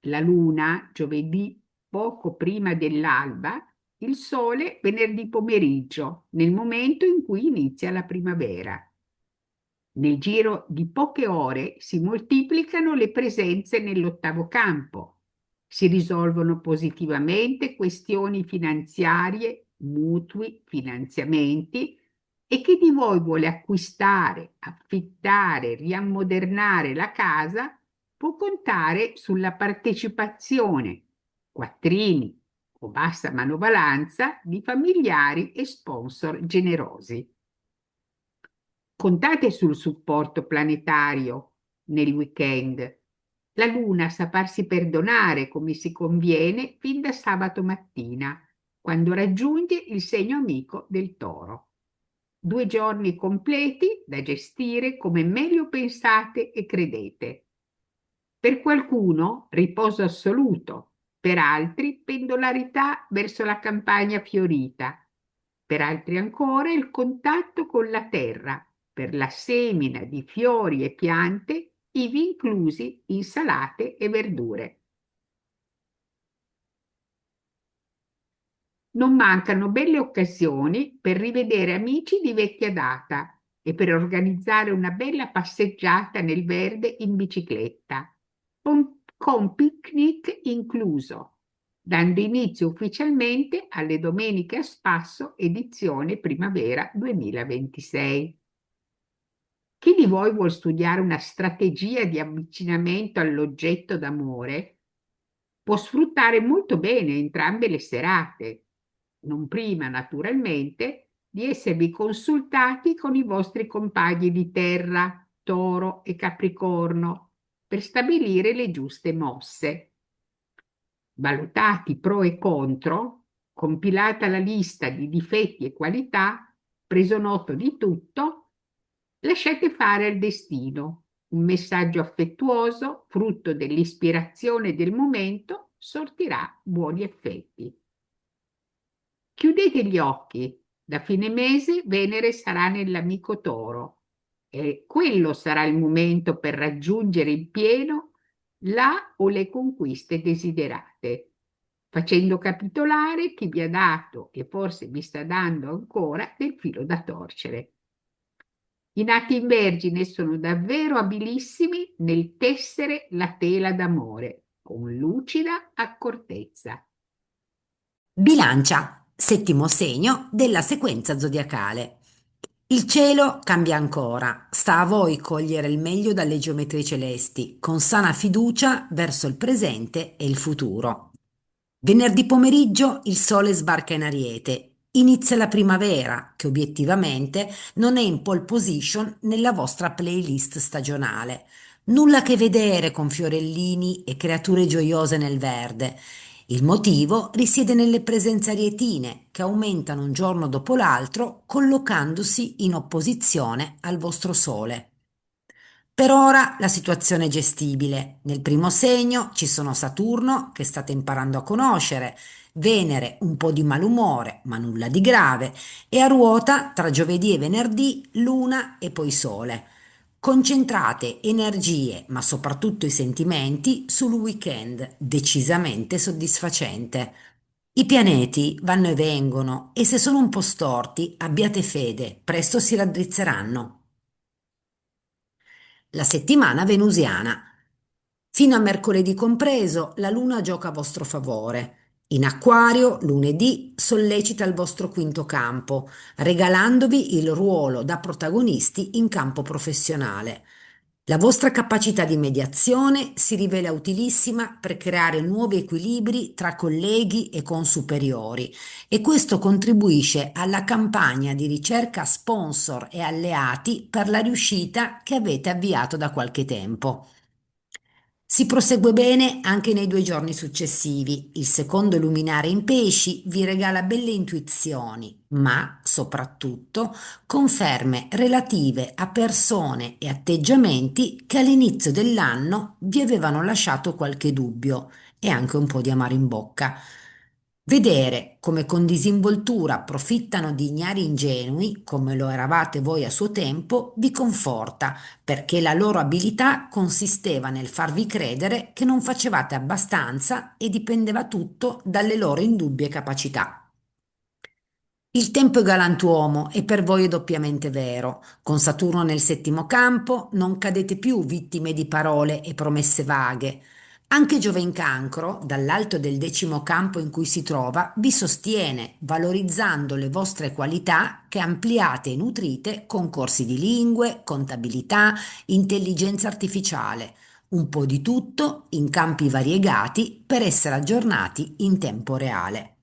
Speaker 2: La Luna giovedì poco prima dell'alba, il Sole venerdì pomeriggio, nel momento in cui inizia la primavera. Nel giro di poche ore si moltiplicano le presenze nell'ottavo campo, si risolvono positivamente questioni finanziarie, mutui, finanziamenti e chi di voi vuole acquistare, affittare, riammodernare la casa può contare sulla partecipazione, quattrini o bassa manovalanza di familiari e sponsor generosi. Contate sul supporto planetario nel weekend. La Luna sa farsi perdonare come si conviene fin da sabato mattina, quando raggiunge il segno amico del Toro. 2 giorni completi da gestire come meglio pensate e credete. Per qualcuno riposo assoluto, per altri pendolarità verso la campagna fiorita, per altri ancora il contatto con la terra, per la semina di fiori e piante, ivi inclusi insalate e verdure. Non mancano belle occasioni per rivedere amici di vecchia data e per organizzare una bella passeggiata nel verde in bicicletta, con picnic incluso, dando inizio ufficialmente alle domeniche a spasso edizione primavera 2026. Chi di voi vuol studiare una strategia di avvicinamento all'oggetto d'amore può sfruttare molto bene entrambe le serate, non prima naturalmente di esservi consultati con i vostri compagni di terra, Toro e Capricorno, per stabilire le giuste mosse. Valutati pro e contro, compilata la lista di difetti e qualità, preso notto di tutto, lasciate fare al destino. Un messaggio affettuoso, frutto dell'ispirazione del momento, sortirà buoni effetti. Chiudete gli occhi. Da fine mese Venere sarà nell'amico Toro e quello sarà il momento per raggiungere in pieno la o le conquiste desiderate, facendo capitolare chi vi ha dato e forse vi sta dando ancora del filo da torcere. I nati in Vergine sono davvero abilissimi nel tessere la tela d'amore con lucida accortezza.
Speaker 1: Bilancia, settimo segno della sequenza zodiacale. Il cielo cambia ancora, sta a voi cogliere il meglio dalle geometrie celesti, con sana fiducia verso il presente e il futuro. Venerdì pomeriggio il sole sbarca in Ariete Inizia la primavera, che obiettivamente non è in pole position nella vostra playlist stagionale. Nulla a che vedere con fiorellini e creature gioiose nel verde. Il motivo risiede nelle presenze arietine, che aumentano un giorno dopo l'altro, collocandosi in opposizione al vostro Sole. Per ora la situazione è gestibile. Nel primo segno ci sono Saturno, che state imparando a conoscere, Venere un po' di malumore, ma nulla di grave, e a ruota tra giovedì e venerdì Luna e poi Sole. Concentrate energie, ma soprattutto i sentimenti, sul weekend, decisamente soddisfacente. I pianeti vanno e vengono e se sono un po' storti, abbiate fede, presto si raddrizzeranno. La settimana venusiana. Fino a mercoledì compreso, la luna gioca a vostro favore. In acquario, lunedì, sollecita il vostro quinto campo, regalandovi il ruolo da protagonisti in campo professionale. La vostra capacità di mediazione si rivela utilissima per creare nuovi equilibri tra colleghi e con superiori e questo contribuisce alla campagna di ricerca sponsor e alleati per la riuscita che avete avviato da qualche tempo. Si prosegue bene anche nei 2 giorni successivi. Il secondo luminare in pesci vi regala belle intuizioni, ma soprattutto conferme relative a persone e atteggiamenti che all'inizio dell'anno vi avevano lasciato qualche dubbio e anche un po' di amaro in bocca. Vedere come con disinvoltura approfittano di ignari ingenui, come lo eravate voi a suo tempo, vi conforta, perché la loro abilità consisteva nel farvi credere che non facevate abbastanza e dipendeva tutto dalle loro indubbie capacità. Il tempo è galantuomo e per voi è doppiamente vero. Con Saturno nel settimo campo non cadete più vittime di parole e promesse vaghe. Anche Giove in Cancro, dall'alto del decimo campo in cui si trova, vi sostiene, valorizzando le vostre qualità che ampliate e nutrite con corsi di lingue, contabilità, intelligenza artificiale, un po' di tutto in campi variegati per essere aggiornati in tempo reale.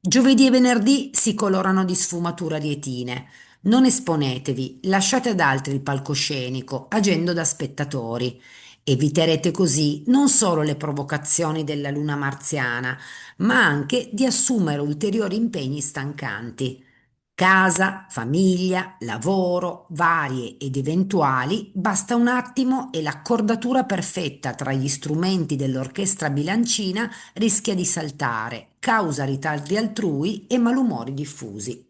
Speaker 1: Giovedì e venerdì si colorano di sfumature lietine. Non esponetevi, lasciate ad altri il palcoscenico, agendo da spettatori. Eviterete così non solo le provocazioni della luna marziana, ma anche di assumere ulteriori impegni stancanti. Casa, famiglia, lavoro, varie ed eventuali, basta un attimo e l'accordatura perfetta tra gli strumenti dell'orchestra bilancina rischia di saltare, causa ritardi altrui e malumori diffusi.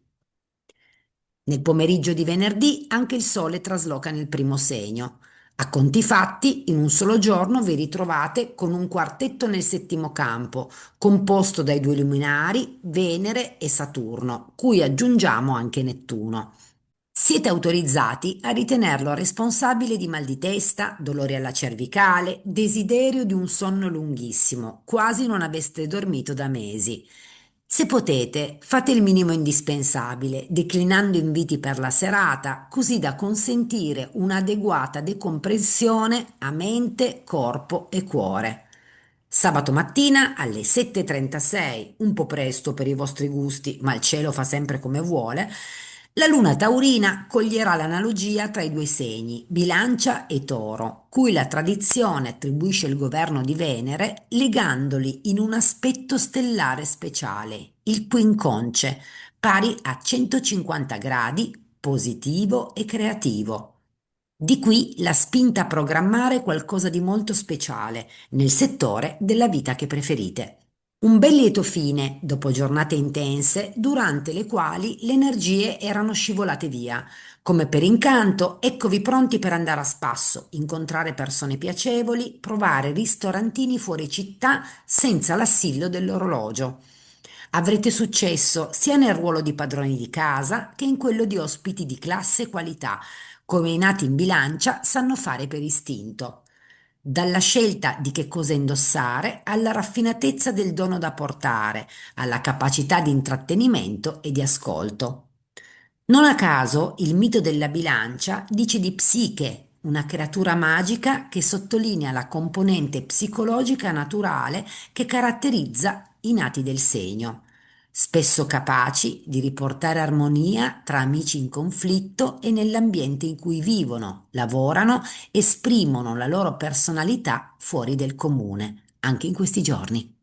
Speaker 1: Nel pomeriggio di venerdì anche il Sole trasloca nel primo segno. A conti fatti, in un solo giorno vi ritrovate con un quartetto nel settimo campo, composto dai due luminari, Venere e Saturno, cui aggiungiamo anche Nettuno. Siete autorizzati a ritenerlo responsabile di mal di testa, dolori alla cervicale, desiderio di un sonno lunghissimo, quasi non aveste dormito da mesi. Se potete, fate il minimo indispensabile, declinando inviti per la serata, così da consentire un'adeguata decompressione a mente, corpo e cuore. Sabato mattina alle 7:36, un po' presto per i vostri gusti, ma il cielo fa sempre come vuole, la luna taurina coglierà l'analogia tra i due segni, Bilancia e Toro, cui la tradizione attribuisce il governo di Venere, legandoli in un aspetto stellare speciale, il quinconce, pari a 150 gradi, positivo e creativo. Di qui la spinta a programmare qualcosa di molto speciale nel settore della vita che preferite. Un bel lieto fine dopo giornate intense durante le quali le energie erano scivolate via. Come per incanto, eccovi pronti per andare a spasso, incontrare persone piacevoli, provare ristorantini fuori città senza l'assillo dell'orologio. Avrete successo sia nel ruolo di padroni di casa che in quello di ospiti di classe e qualità, come i nati in bilancia sanno fare per istinto. Dalla scelta di che cosa indossare alla raffinatezza del dono da portare, alla capacità di intrattenimento e di ascolto. Non a caso il mito della bilancia dice di Psiche, una creatura magica che sottolinea la componente psicologica naturale che caratterizza i nati del segno. spesso capaci di riportare armonia tra amici in conflitto e nell'ambiente in cui vivono, lavorano, esprimono la loro personalità fuori del comune, anche in questi giorni.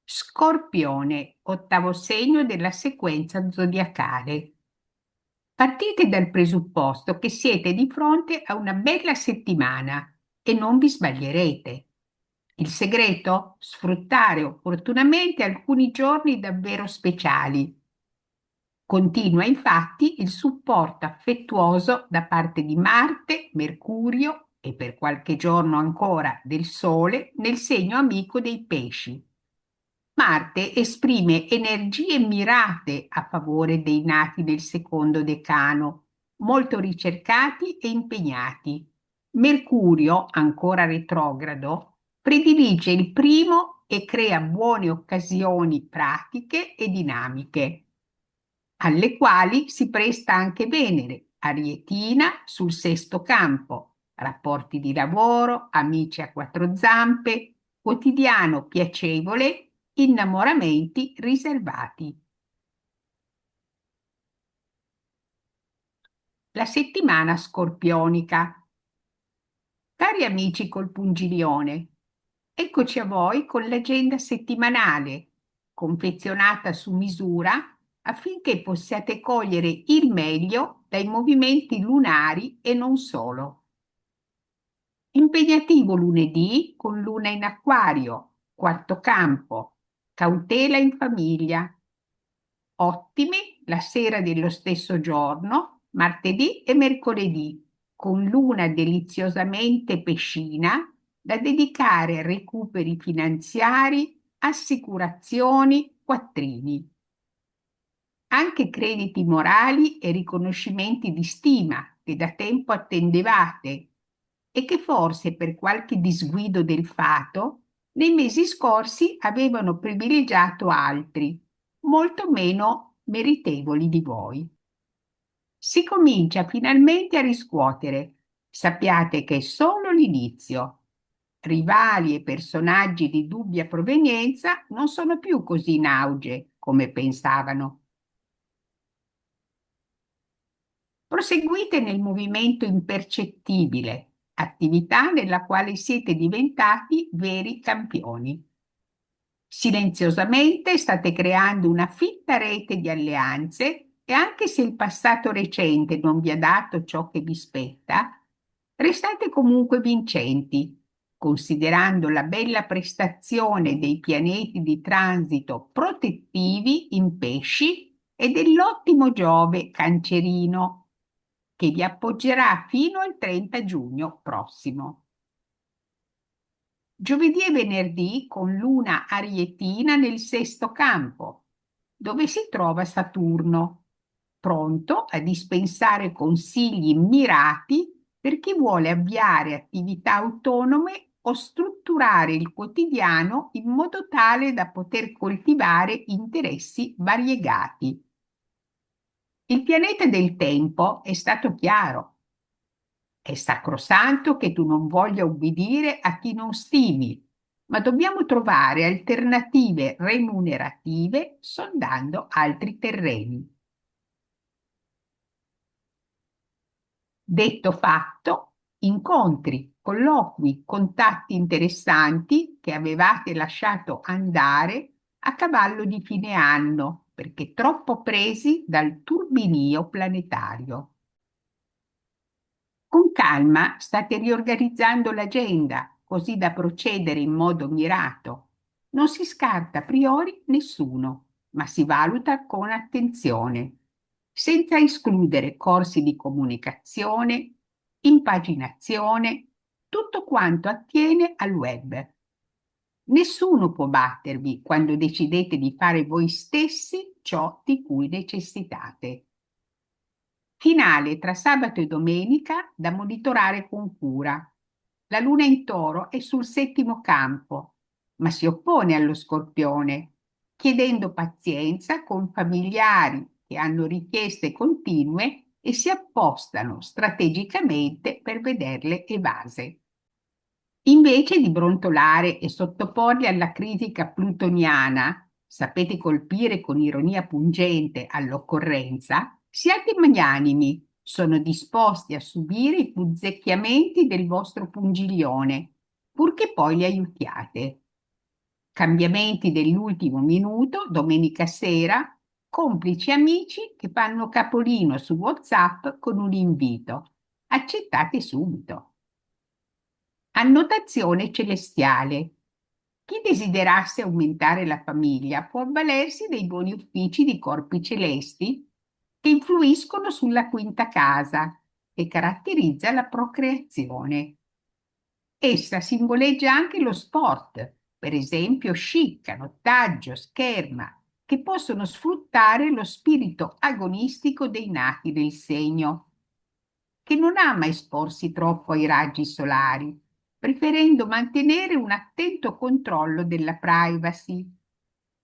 Speaker 2: Scorpione, ottavo segno della sequenza zodiacale. Partite dal presupposto che siete di fronte a una bella settimana e non vi sbaglierete. Il segreto? Sfruttare opportunamente alcuni giorni davvero speciali. Continua infatti il supporto affettuoso da parte di Marte, Mercurio e per qualche giorno ancora del Sole nel segno amico dei pesci. Marte esprime energie mirate a favore dei nati nel secondo decano, molto ricercati e impegnati. Mercurio, ancora retrogrado, predilige il primo e crea buone occasioni pratiche e dinamiche, alle quali si presta anche Venere, arietina sul sesto campo, rapporti di lavoro, amici a quattro zampe, quotidiano piacevole, innamoramenti riservati. La settimana scorpionica. Cari amici col pungilione, eccoci a voi con l'agenda settimanale, confezionata su misura affinché possiate cogliere il meglio dai movimenti lunari e non solo. Impegnativo lunedì con luna in acquario, quarto campo, cautela in famiglia. Ottimi la sera dello stesso giorno, martedì e mercoledì, con luna deliziosamente pescina da dedicare a recuperi finanziari, assicurazioni, quattrini. Anche crediti morali e riconoscimenti di stima che da tempo attendevate e che forse per qualche disguido del fato nei mesi scorsi avevano privilegiato altri, molto meno meritevoli di voi. Si comincia finalmente a riscuotere. Sappiate che è solo l'inizio. Rivali e personaggi di dubbia provenienza non sono più così in auge come pensavano. Proseguite nel movimento impercettibile, attività nella quale siete diventati veri campioni. Silenziosamente state creando una fitta rete di alleanze e anche se il passato recente non vi ha dato ciò che vi spetta, restate comunque vincenti, considerando la bella prestazione dei pianeti di transito protettivi in pesci e dell'ottimo Giove cancerino, che vi appoggerà fino al 30 giugno prossimo. Giovedì e venerdì con luna arietina nel sesto campo, dove si trova Saturno, pronto a dispensare consigli mirati per chi vuole avviare attività autonome o strutturare il quotidiano in modo tale da poter coltivare interessi variegati. Il pianeta del tempo è stato chiaro. È sacrosanto che tu non voglia ubbidire a chi non stimi, ma dobbiamo trovare alternative remunerative sondando altri terreni. Detto fatto, incontri, colloqui, contatti interessanti che avevate lasciato andare a cavallo di fine anno perché troppo presi dal turbinio planetario. Con calma state riorganizzando l'agenda, così da procedere in modo mirato. Non si scarta a priori nessuno, ma si valuta con attenzione, senza escludere corsi di comunicazione, impaginazione, tutto quanto attiene al web. Nessuno può battervi quando decidete di fare voi stessi ciò di cui necessitate. Finale tra sabato e domenica da monitorare con cura. La luna in toro è sul settimo campo, ma si oppone allo scorpione, chiedendo pazienza con familiari che hanno richieste continue e si appostano strategicamente per vederle evase. Invece di brontolare e sottoporli alla critica plutoniana, Sapete colpire con ironia pungente all'occorrenza? Siate magnanimi, sono disposti a subire i punzecchiamenti del vostro pungiglione, purché poi li aiutiate. Cambiamenti dell'ultimo minuto, domenica sera, complici amici che fanno capolino su WhatsApp con un invito. Accettate subito. Annotazione celestiale. Chi desiderasse aumentare la famiglia può avvalersi dei buoni uffici di corpi celesti che influiscono sulla quinta casa e caratterizza la procreazione. Essa simboleggia anche lo sport, per esempio sci, canottaggio, scherma, che possono sfruttare lo spirito agonistico dei nati del segno, che non ama esporsi troppo ai raggi solari, preferendo mantenere un attento controllo della privacy.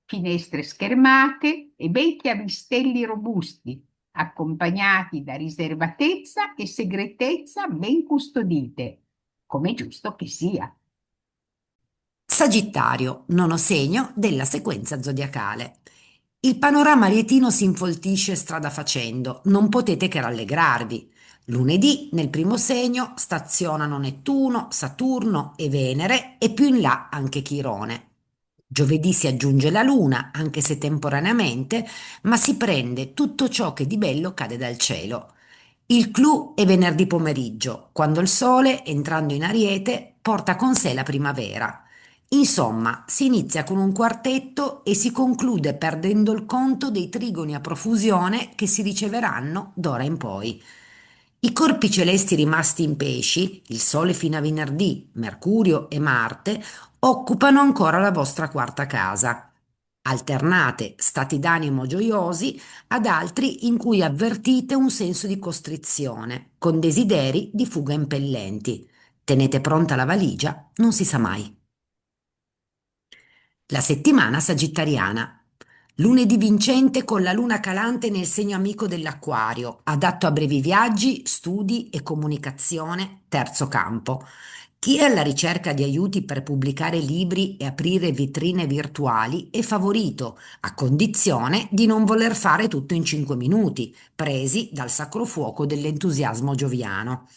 Speaker 2: Finestre schermate e bei chiavistelli robusti, accompagnati da riservatezza e segretezza ben custodite, come è giusto che sia.
Speaker 1: Sagittario, nono segno della sequenza zodiacale. Il panorama arietino si infoltisce strada facendo, non potete che rallegrarvi. Lunedì, nel primo segno, stazionano Nettuno, Saturno e Venere e più in là anche Chirone. Giovedì si aggiunge la Luna, anche se temporaneamente, ma si prende tutto ciò che di bello cade dal cielo. Il clou è venerdì pomeriggio, quando il Sole, entrando in Ariete, porta con sé la primavera. Insomma, si inizia con un quartetto e si conclude perdendo il conto dei trigoni a profusione che si riceveranno d'ora in poi. I corpi celesti rimasti in pesci, il Sole fino a venerdì, Mercurio e Marte, occupano ancora la vostra quarta casa. Alternate stati d'animo gioiosi ad altri in cui avvertite un senso di costrizione, con desideri di fuga impellenti. Tenete pronta la valigia, non si sa mai. La settimana sagittariana. Lunedì vincente con la luna calante nel segno amico dell'Acquario, adatto a brevi viaggi, studi e comunicazione, terzo campo. Chi è alla ricerca di aiuti per pubblicare libri e aprire vetrine virtuali è favorito, a condizione di non voler fare tutto in 5 minuti, presi dal sacro fuoco dell'entusiasmo gioviano.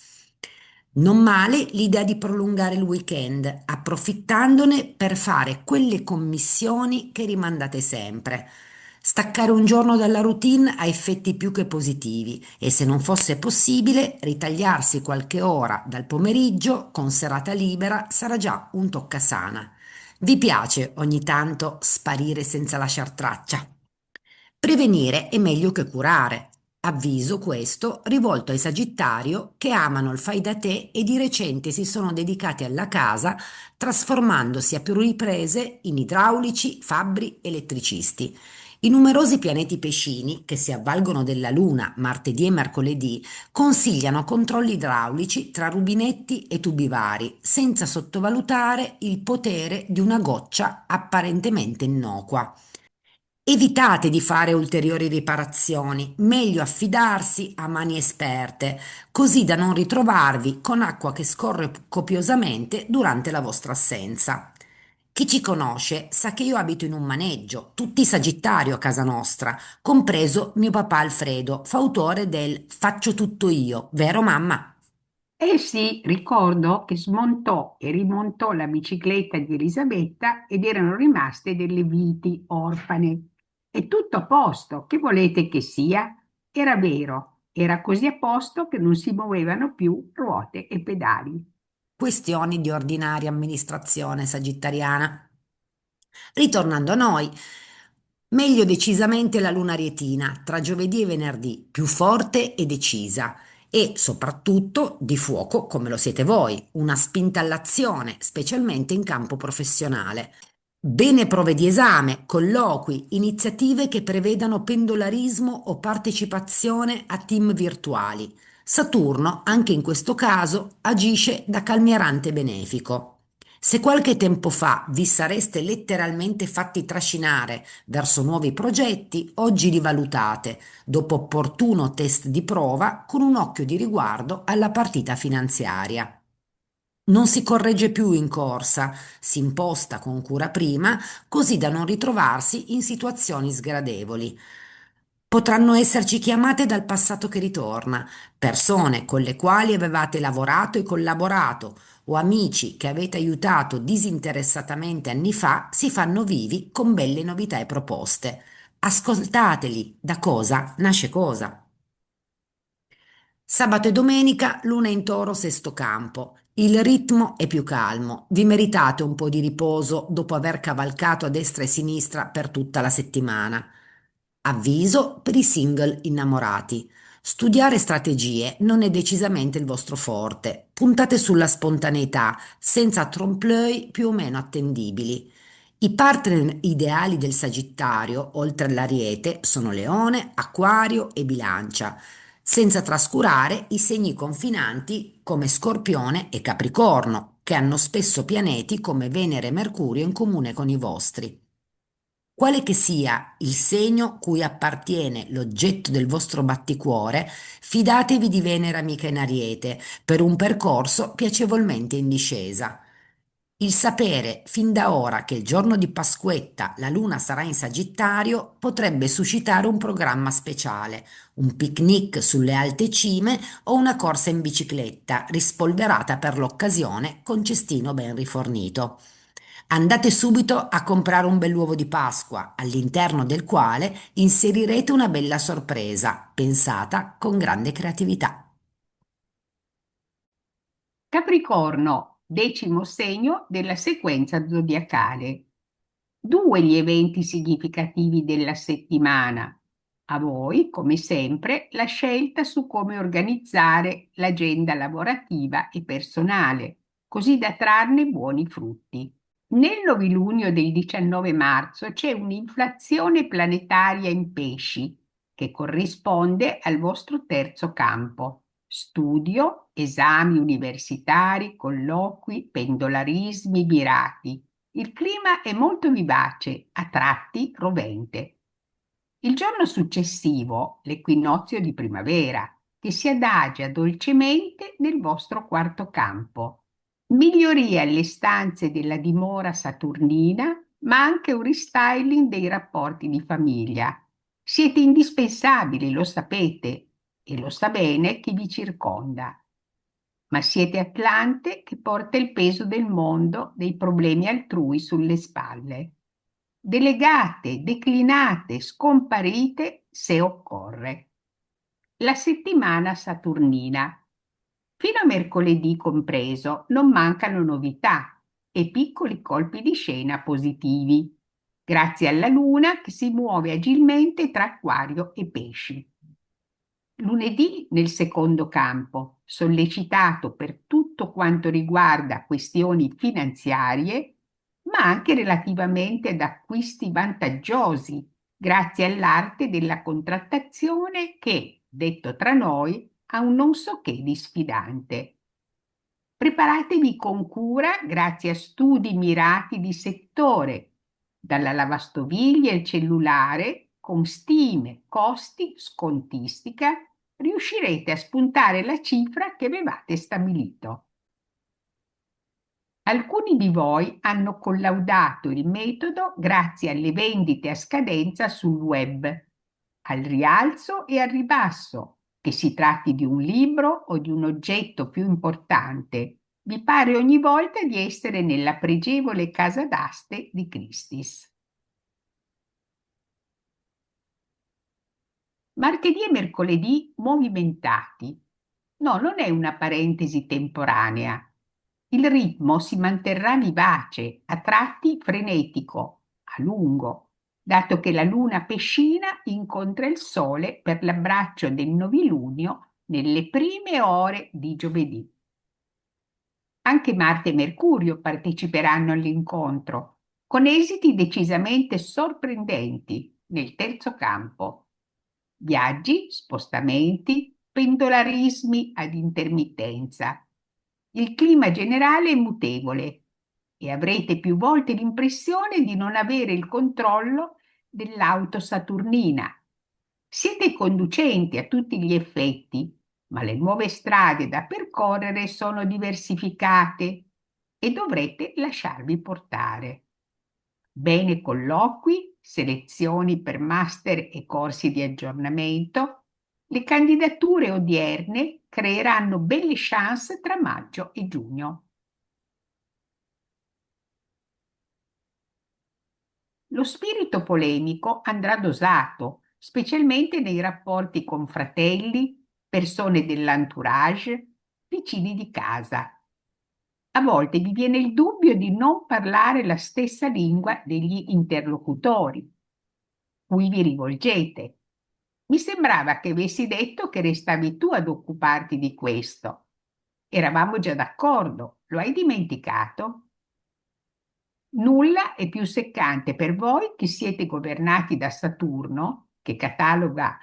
Speaker 1: Non male l'idea di prolungare il weekend, approfittandone per fare quelle commissioni che rimandate sempre. Staccare un giorno dalla routine ha effetti più che positivi e se non fosse possibile ritagliarsi qualche ora dal pomeriggio con serata libera sarà già un toccasana. Vi piace ogni tanto sparire senza lasciar traccia? Prevenire è meglio che curare. Avviso questo rivolto ai Sagittario che amano il fai da te e di recente si sono dedicati alla casa trasformandosi a più riprese in idraulici, fabbri, elettricisti. I numerosi pianeti pescini, che si avvalgono della Luna martedì e mercoledì, consigliano controlli idraulici tra rubinetti e tubi vari, senza sottovalutare il potere di una goccia apparentemente innocua. Evitate di fare ulteriori riparazioni, meglio affidarsi a mani esperte, così da non ritrovarvi con acqua che scorre copiosamente durante la vostra assenza. Chi ci conosce sa che io abito in un maneggio, tutti Sagittario a casa nostra, compreso mio papà Alfredo, fautore del Faccio tutto io, vero mamma?
Speaker 2: Eh sì, ricordo che smontò e rimontò la bicicletta di Elisabetta ed erano rimaste delle viti orfane. È tutto a posto, che volete che sia? Era vero, era così a posto che non si muovevano più ruote e pedali.
Speaker 1: Questioni di ordinaria amministrazione sagittariana. Ritornando a noi, meglio decisamente la luna rietina tra giovedì e venerdì, più forte e decisa e soprattutto di fuoco come lo siete voi, una spinta all'azione, specialmente in campo professionale. Bene prove di esame, colloqui, iniziative che prevedano pendolarismo o partecipazione a team virtuali. Saturno, anche in questo caso, agisce da calmierante benefico. Se qualche tempo fa vi sareste letteralmente fatti trascinare verso nuovi progetti, oggi li valutate, dopo opportuno test di prova, con un occhio di riguardo alla partita finanziaria. Non si corregge più in corsa, si imposta con cura prima, così da non ritrovarsi in situazioni sgradevoli. Potranno esserci chiamate dal passato che ritorna, persone con le quali avevate lavorato e collaborato, o amici che avete aiutato disinteressatamente anni fa, si fanno vivi con belle novità e proposte. Ascoltateli, da cosa nasce cosa. Sabato e domenica, luna in toro, sesto campo. Il ritmo è più calmo. Vi meritate un po' di riposo dopo aver cavalcato a destra e sinistra per tutta la settimana. Avviso per i single innamorati. Studiare strategie non è decisamente il vostro forte. Puntate sulla spontaneità, senza trompe-l'œil più o meno attendibili. I partner ideali del Sagittario, oltre all'Ariete, sono Leone, Acquario e Bilancia, senza trascurare i segni confinanti come Scorpione e Capricorno, che hanno spesso pianeti come Venere e Mercurio in comune con i vostri. Quale che sia il segno cui appartiene l'oggetto del vostro batticuore, fidatevi di Venere amica in Ariete per un percorso piacevolmente in discesa. Il sapere fin da ora che il giorno di Pasquetta la luna sarà in Sagittario potrebbe suscitare un programma speciale, un picnic sulle alte cime o una corsa in bicicletta rispolverata per l'occasione con cestino ben rifornito. Andate subito a comprare un bell'uovo di Pasqua, all'interno del quale inserirete una bella sorpresa, pensata con grande creatività.
Speaker 2: Capricorno, decimo segno della sequenza zodiacale. Due gli eventi significativi della settimana. A voi, come sempre, la scelta su come organizzare l'agenda lavorativa e personale, così da trarne buoni frutti. Nel novilunio del 19 marzo c'è un'inflazione planetaria in pesci, che corrisponde al vostro terzo campo. Studio, esami universitari, colloqui, pendolarismi mirati. Il clima è molto vivace, a tratti rovente. Il giorno successivo, l'equinozio di primavera, che si adagia dolcemente nel vostro quarto campo. Migliorie alle stanze della dimora saturnina, ma anche un restyling dei rapporti di famiglia. Siete indispensabili, lo sapete, e lo sa bene chi vi circonda. Ma siete Atlante che porta il peso del mondo, dei problemi altrui sulle spalle. Delegate, declinate, scomparite se occorre. La settimana saturnina. Fino a mercoledì compreso non mancano novità e piccoli colpi di scena positivi, grazie alla Luna che si muove agilmente tra Acquario e Pesci. Lunedì nel secondo campo, sollecitato per tutto quanto riguarda questioni finanziarie, ma anche relativamente ad acquisti vantaggiosi, grazie all'arte della contrattazione che, detto tra noi, ha un non so che di sfidante. Preparatevi con cura grazie a studi mirati di settore, dalla lavastoviglie al cellulare, con stime, costi, scontistica, riuscirete a spuntare la cifra che avevate stabilito. Alcuni di voi hanno collaudato il metodo grazie alle vendite a scadenza sul web, al rialzo e al ribasso, che si tratti di un libro o di un oggetto più importante. Vi pare ogni volta di essere nella pregevole casa d'aste di Christie's. Martedì e mercoledì movimentati. No, non è una parentesi temporanea. Il ritmo si manterrà vivace, a tratti frenetico, a lungo, dato che la luna pescina incontra il sole per l'abbraccio del novilunio nelle prime ore di giovedì. Anche Marte e Mercurio parteciperanno all'incontro, con esiti decisamente sorprendenti nel terzo campo. Viaggi, spostamenti, pendolarismi ad intermittenza. Il clima generale è mutevole e avrete più volte l'impressione di non avere il controllo dell'auto saturnina. Siete conducenti a tutti gli effetti, ma le nuove strade da percorrere sono diversificate e dovrete lasciarvi portare. Bene colloqui, selezioni per master e corsi di aggiornamento, le candidature odierne creeranno belle chance tra maggio e giugno. Lo spirito polemico andrà dosato, specialmente nei rapporti con fratelli, persone dell'entourage, vicini di casa. A volte vi viene il dubbio di non parlare la stessa lingua degli interlocutori cui vi rivolgete. Mi sembrava che avessi detto che restavi tu ad occuparti di questo. Eravamo già d'accordo, lo hai dimenticato? Nulla è più seccante per voi che siete governati da Saturno, che cataloga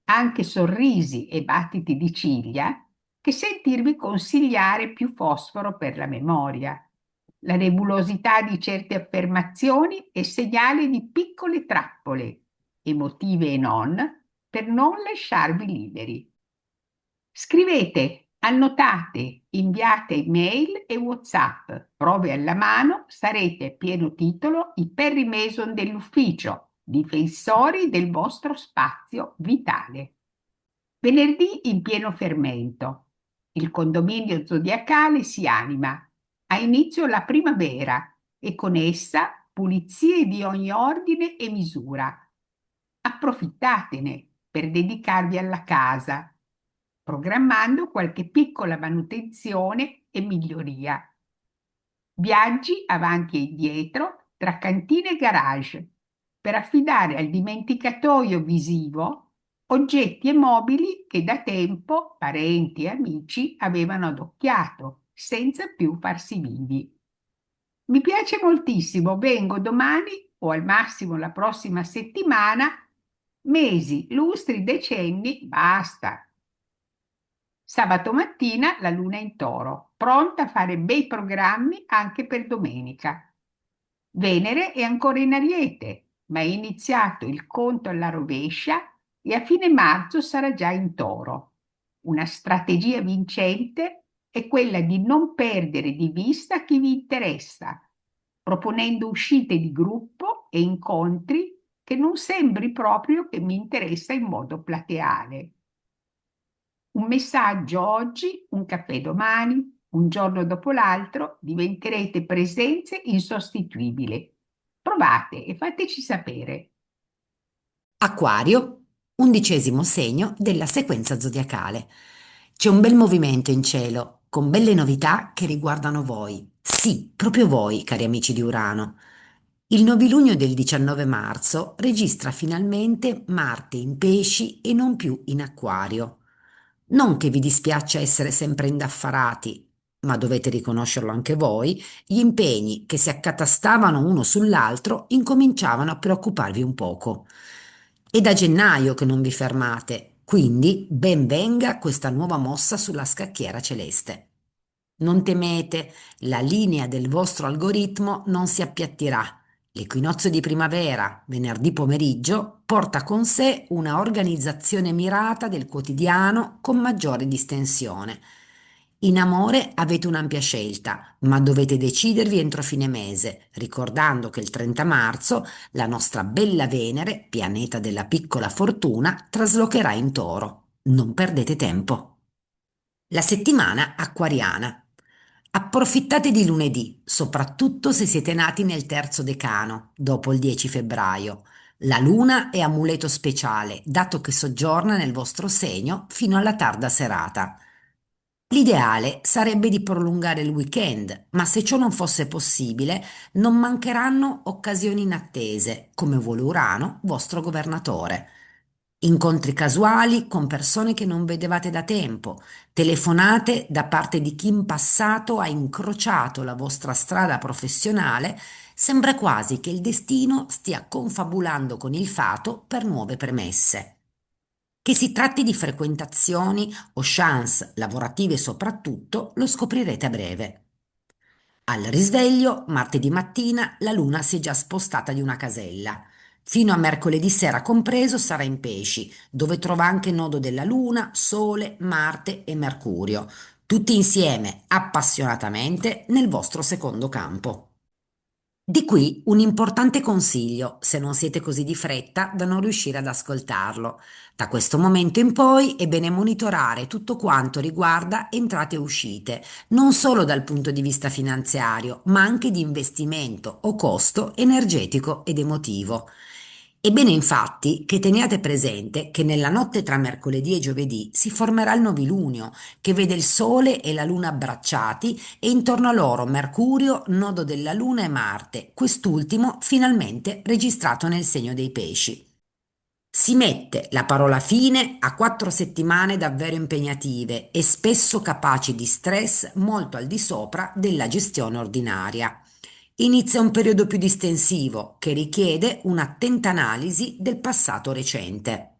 Speaker 2: anche sorrisi e battiti di ciglia, che sentirvi consigliare più fosforo per la memoria. La nebulosità di certe affermazioni è segnale di piccole trappole, emotive e non, per non lasciarvi liberi. Scrivete, annotate, inviate email e WhatsApp. Prove alla mano, sarete a pieno titolo i Perry Mason dell'ufficio, difensori del vostro spazio vitale. Venerdì in pieno fermento. Il condominio zodiacale si anima. Ha inizio la primavera e con essa pulizie di ogni ordine e misura. Approfittatene per dedicarvi alla casa, programmando qualche piccola manutenzione e miglioria. Viaggi avanti e indietro tra cantina e garage per affidare al dimenticatoio visivo oggetti e mobili che da tempo parenti e amici avevano adocchiato senza più farsi vivi. Mi piace moltissimo, vengo domani o al massimo la prossima settimana. Mesi, lustri, decenni, basta. Sabato mattina la luna è in toro, pronta a fare bei programmi anche per domenica. Venere è ancora in Ariete, ma è iniziato il conto alla rovescia e a fine marzo sarà già in toro. Una strategia vincente è quella di non perdere di vista chi vi interessa, proponendo uscite di gruppo e incontri che non sembri proprio che mi interessa in modo plateale. Un messaggio oggi, un caffè domani, un giorno dopo l'altro, diventerete presenze insostituibili. Provate e fateci sapere.
Speaker 1: Acquario, 11° segno della sequenza zodiacale. C'è un bel movimento in cielo, con belle novità che riguardano voi. Sì, proprio voi, cari amici di Urano. Il novilunio del 19 marzo registra finalmente Marte in Pesci e non più in Acquario. Non che vi dispiaccia essere sempre indaffarati, ma dovete riconoscerlo anche voi, gli impegni che si accatastavano uno sull'altro incominciavano a preoccuparvi un poco. È da gennaio che non vi fermate, quindi ben venga questa nuova mossa sulla scacchiera celeste. Non temete, la linea del vostro algoritmo non si appiattirà. L'equinozio di primavera, venerdì pomeriggio, porta con sé una organizzazione mirata del quotidiano con maggiore distensione. In amore avete un'ampia scelta, ma dovete decidervi entro fine mese, ricordando che il 30 marzo la nostra bella Venere, pianeta della piccola fortuna, traslocherà in Toro. Non perdete tempo. La settimana acquariana. Approfittate di lunedì, soprattutto se siete nati nel terzo decano, dopo il 10 febbraio. La luna è amuleto speciale, dato che soggiorna nel vostro segno fino alla tarda serata. L'ideale sarebbe di prolungare il weekend, ma se ciò non fosse possibile, non mancheranno occasioni inattese, come vuole Urano, vostro governatore. Incontri casuali con persone che non vedevate da tempo, telefonate da parte di chi in passato ha incrociato la vostra strada professionale, sembra quasi che il destino stia confabulando con il fato per nuove premesse. Che si tratti di frequentazioni o chance lavorative soprattutto, lo scoprirete a breve. Al risveglio, martedì mattina, la luna si è già spostata di una casella. Fino a mercoledì sera compreso sarà in pesci, dove trova anche nodo della Luna, Sole, Marte e Mercurio, tutti insieme appassionatamente nel vostro secondo campo. Di qui un importante consiglio, se non siete così di fretta da non riuscire ad ascoltarlo. Da questo momento in poi è bene monitorare tutto quanto riguarda entrate e uscite, non solo dal punto di vista finanziario, ma anche di investimento o costo energetico ed emotivo. È bene infatti che teniate presente che nella notte tra mercoledì e giovedì si formerà il novilunio, che vede il Sole e la Luna abbracciati e intorno a loro Mercurio, nodo della Luna e Marte, quest'ultimo finalmente registrato nel segno dei pesci. Si mette la parola fine a 4 settimane davvero impegnative e spesso capaci di stress molto al di sopra della gestione ordinaria. Inizia un periodo più distensivo che richiede un'attenta analisi del passato recente.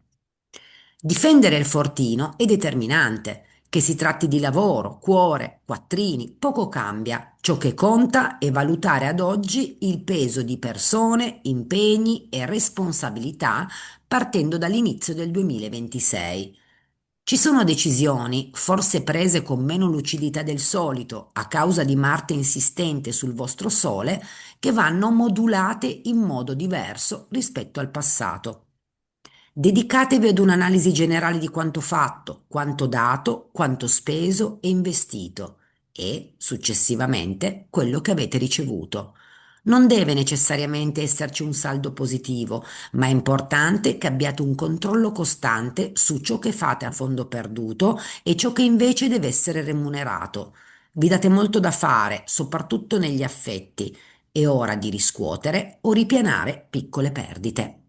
Speaker 1: Difendere il fortino è determinante. Che si tratti di lavoro, cuore, quattrini, poco cambia. Ciò che conta è valutare ad oggi il peso di persone, impegni e responsabilità partendo dall'inizio del 2026. Ci sono decisioni, forse prese con meno lucidità del solito, a causa di Marte insistente sul vostro Sole, che vanno modulate in modo diverso rispetto al passato. Dedicatevi ad un'analisi generale di quanto fatto, quanto dato, quanto speso e investito e, successivamente, quello che avete ricevuto. Non deve necessariamente esserci un saldo positivo, ma è importante che abbiate un controllo costante su ciò che fate a fondo perduto e ciò che invece deve essere remunerato. Vi date molto da fare, soprattutto negli affetti. È ora di riscuotere o ripianare piccole perdite.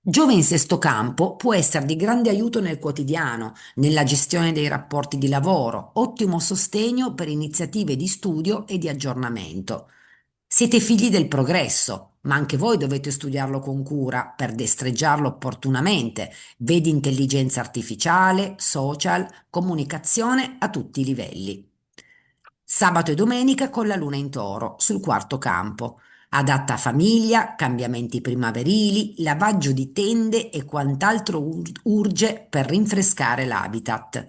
Speaker 1: Giove in sesto campo può essere di grande aiuto nel quotidiano, nella gestione dei rapporti di lavoro, ottimo sostegno per iniziative di studio e di aggiornamento. Siete figli del progresso, ma anche voi dovete studiarlo con cura per destreggiarlo opportunamente. Vedi intelligenza artificiale, social, comunicazione a tutti i livelli. Sabato e domenica con la luna in toro, sul quarto campo. Adatta a famiglia, cambiamenti primaverili, lavaggio di tende e quant'altro urge per rinfrescare l'habitat.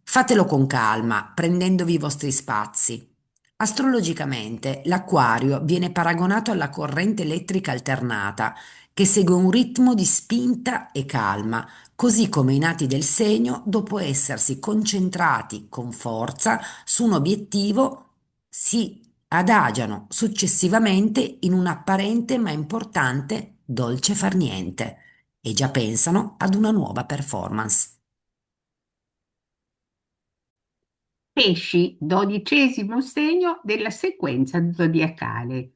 Speaker 1: Fatelo con calma, prendendovi i vostri spazi. Astrologicamente, l'acquario viene paragonato alla corrente elettrica alternata, che segue un ritmo di spinta e calma, così come i nati del segno, dopo essersi concentrati con forza su un obiettivo, si adagiano successivamente in un apparente ma importante dolce far niente e già pensano ad una nuova performance.
Speaker 2: Pesci, 12° segno della sequenza zodiacale.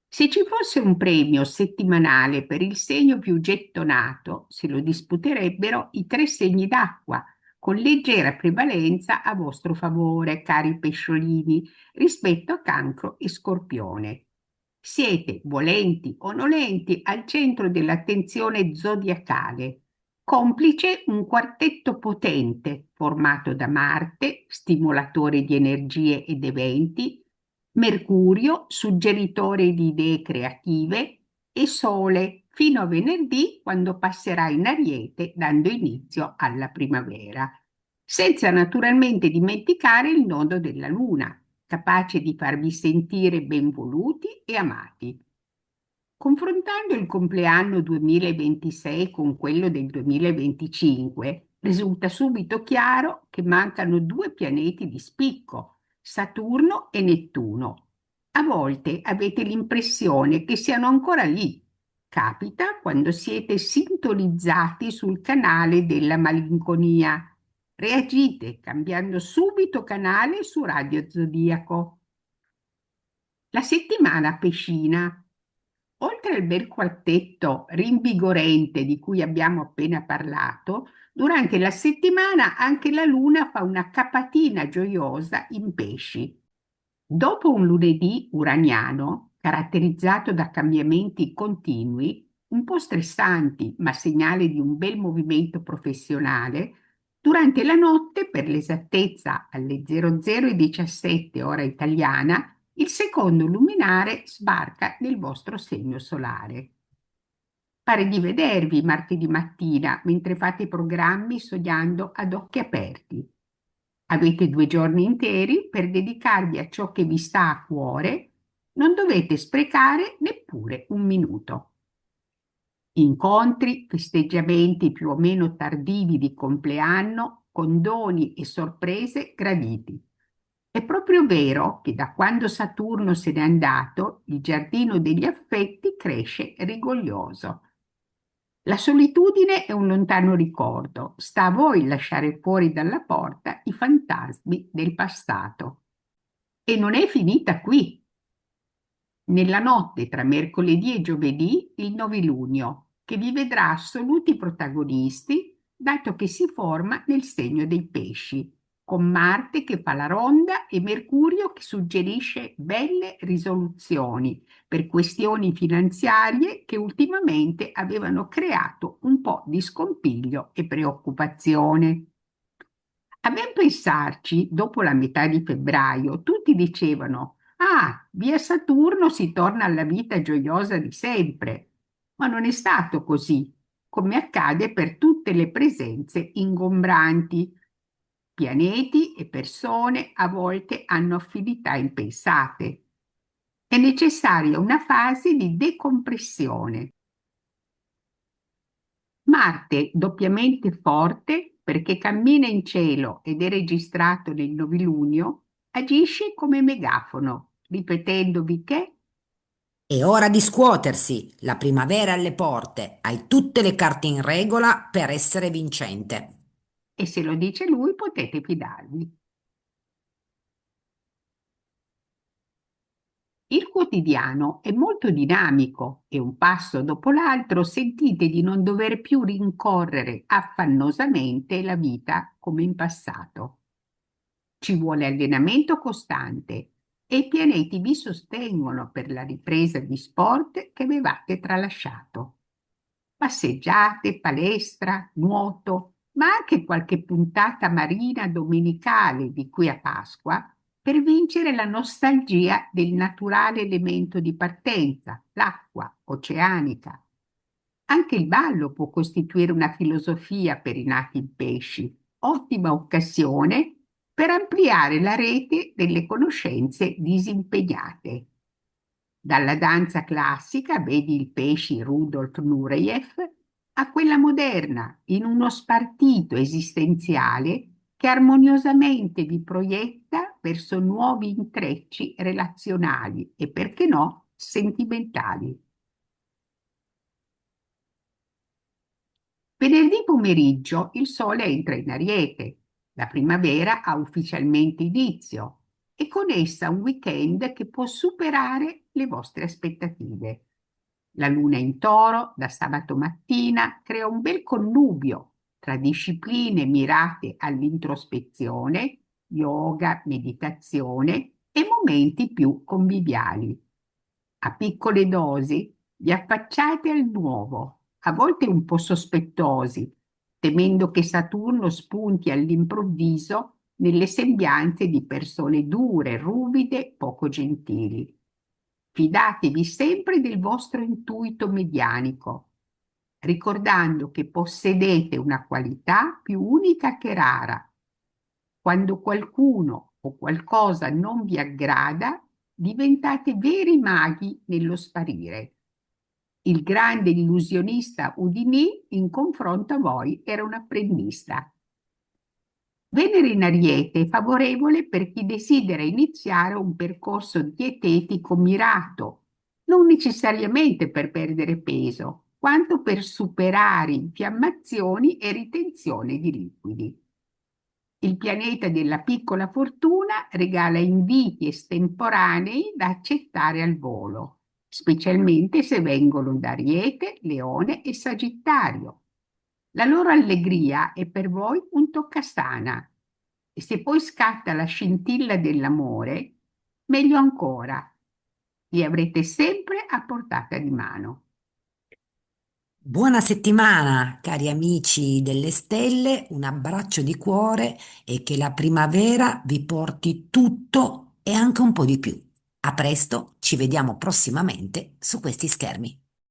Speaker 2: Se ci fosse un premio settimanale per il segno più gettonato, se lo disputerebbero i tre segni d'acqua, con leggera prevalenza a vostro favore, cari pesciolini, rispetto a Cancro e Scorpione. Siete, volenti o nolenti, al centro dell'attenzione zodiacale, complice un quartetto potente formato da Marte, stimolatore di energie ed eventi, Mercurio, suggeritore di idee creative, e Sole, fino a venerdì, quando passerà in Ariete, dando inizio alla primavera. Senza naturalmente dimenticare il nodo della Luna, capace di farvi sentire benvoluti e amati. Confrontando il compleanno 2026 con quello del 2025, risulta subito chiaro che mancano due pianeti di spicco, Saturno e Nettuno. A volte avete l'impressione che siano ancora lì. Capita quando siete sintonizzati sul canale della malinconia. Reagite cambiando subito canale su Radio Zodiaco. La settimana pescina. Oltre al bel quartetto rinvigorente di cui abbiamo appena parlato, durante la settimana anche la Luna fa una capatina gioiosa in pesci. Dopo un lunedì uraniano, caratterizzato da cambiamenti continui, un po' stressanti, ma segnale di un bel movimento professionale, durante la notte, per l'esattezza alle 00:17 ora italiana, il secondo luminare sbarca nel vostro segno solare. Pare di vedervi martedì mattina mentre fate programmi sognando ad occhi aperti. Avete 2 giorni interi per dedicarvi a ciò che vi sta a cuore, non dovete sprecare neppure un minuto. Incontri, festeggiamenti più o meno tardivi di compleanno, condoni e sorprese graditi. È proprio vero che da quando Saturno se n'è andato, il giardino degli affetti cresce rigoglioso. La solitudine è un lontano ricordo, sta a voi lasciare fuori dalla porta i fantasmi del passato. E non è finita qui. Nella notte tra mercoledì e giovedì, il novilunio, che vi vedrà assoluti protagonisti, dato che si forma nel segno dei pesci, con Marte che fa la ronda e Mercurio che suggerisce belle risoluzioni per questioni finanziarie che ultimamente avevano creato un po' di scompiglio e preoccupazione. A ben pensarci, dopo la metà di febbraio, tutti dicevano: Ah, via Saturno si torna alla vita gioiosa di sempre. Ma non è stato così, come accade per tutte le presenze ingombranti. Pianeti e persone a volte hanno affinità impensate. È necessaria una fase di decompressione. Marte, doppiamente forte perché cammina in cielo ed è registrato nel novilunio, agisce come megafono, ripetendovi che,
Speaker 1: È ora di scuotersi, la primavera è alle porte, hai tutte le carte in regola per essere vincente.
Speaker 2: e se lo dice lui potete fidarvi. Il quotidiano è molto dinamico e un passo dopo l'altro sentite di non dover più rincorrere affannosamente la vita come in passato. Ci vuole allenamento costante e i pianeti vi sostengono per la ripresa di sport che avevate tralasciato. Passeggiate, palestra, nuoto, ma anche qualche puntata marina domenicale di qui a Pasqua per vincere la nostalgia del naturale elemento di partenza, l'acqua oceanica. Anche il ballo può costituire una filosofia per i nati in pesci, ottima occasione per ampliare la rete delle conoscenze disimpegnate. Dalla danza classica, vedi il pesci Rudolf Nureyev, a quella moderna, in uno spartito esistenziale che armoniosamente vi proietta verso nuovi intrecci relazionali e, perché no, sentimentali. Venerdì pomeriggio il Sole entra in Ariete, la primavera ha ufficialmente inizio e con essa un weekend che può superare le vostre aspettative. La Luna in Toro da sabato mattina crea un bel connubio tra discipline mirate all'introspezione, yoga, meditazione e momenti più conviviali. A piccole dosi vi affacciate al nuovo, a volte un po' sospettosi, temendo che Saturno spunti all'improvviso nelle sembianze di persone dure, ruvide, poco gentili. Fidatevi sempre del vostro intuito medianico, ricordando che possedete una qualità più unica che rara. Quando qualcuno o qualcosa non vi aggrada, diventate veri maghi nello sparire. Il grande illusionista Houdini, in confronto a voi, era un apprendista. Venere in Ariete è favorevole per chi desidera iniziare un percorso dietetico mirato, non necessariamente per perdere peso, quanto per superare infiammazioni e ritenzione di liquidi. Il pianeta della piccola fortuna regala inviti estemporanei da accettare al volo, specialmente se vengono da Ariete, Leone e Sagittario. La loro allegria è per voi un toccasana e se poi scatta la scintilla dell'amore, meglio ancora, li avrete sempre a portata di mano.
Speaker 1: Buona settimana, cari amici delle stelle, un abbraccio di cuore e che la primavera vi porti tutto e anche un po' di più. A presto, ci vediamo prossimamente su questi schermi.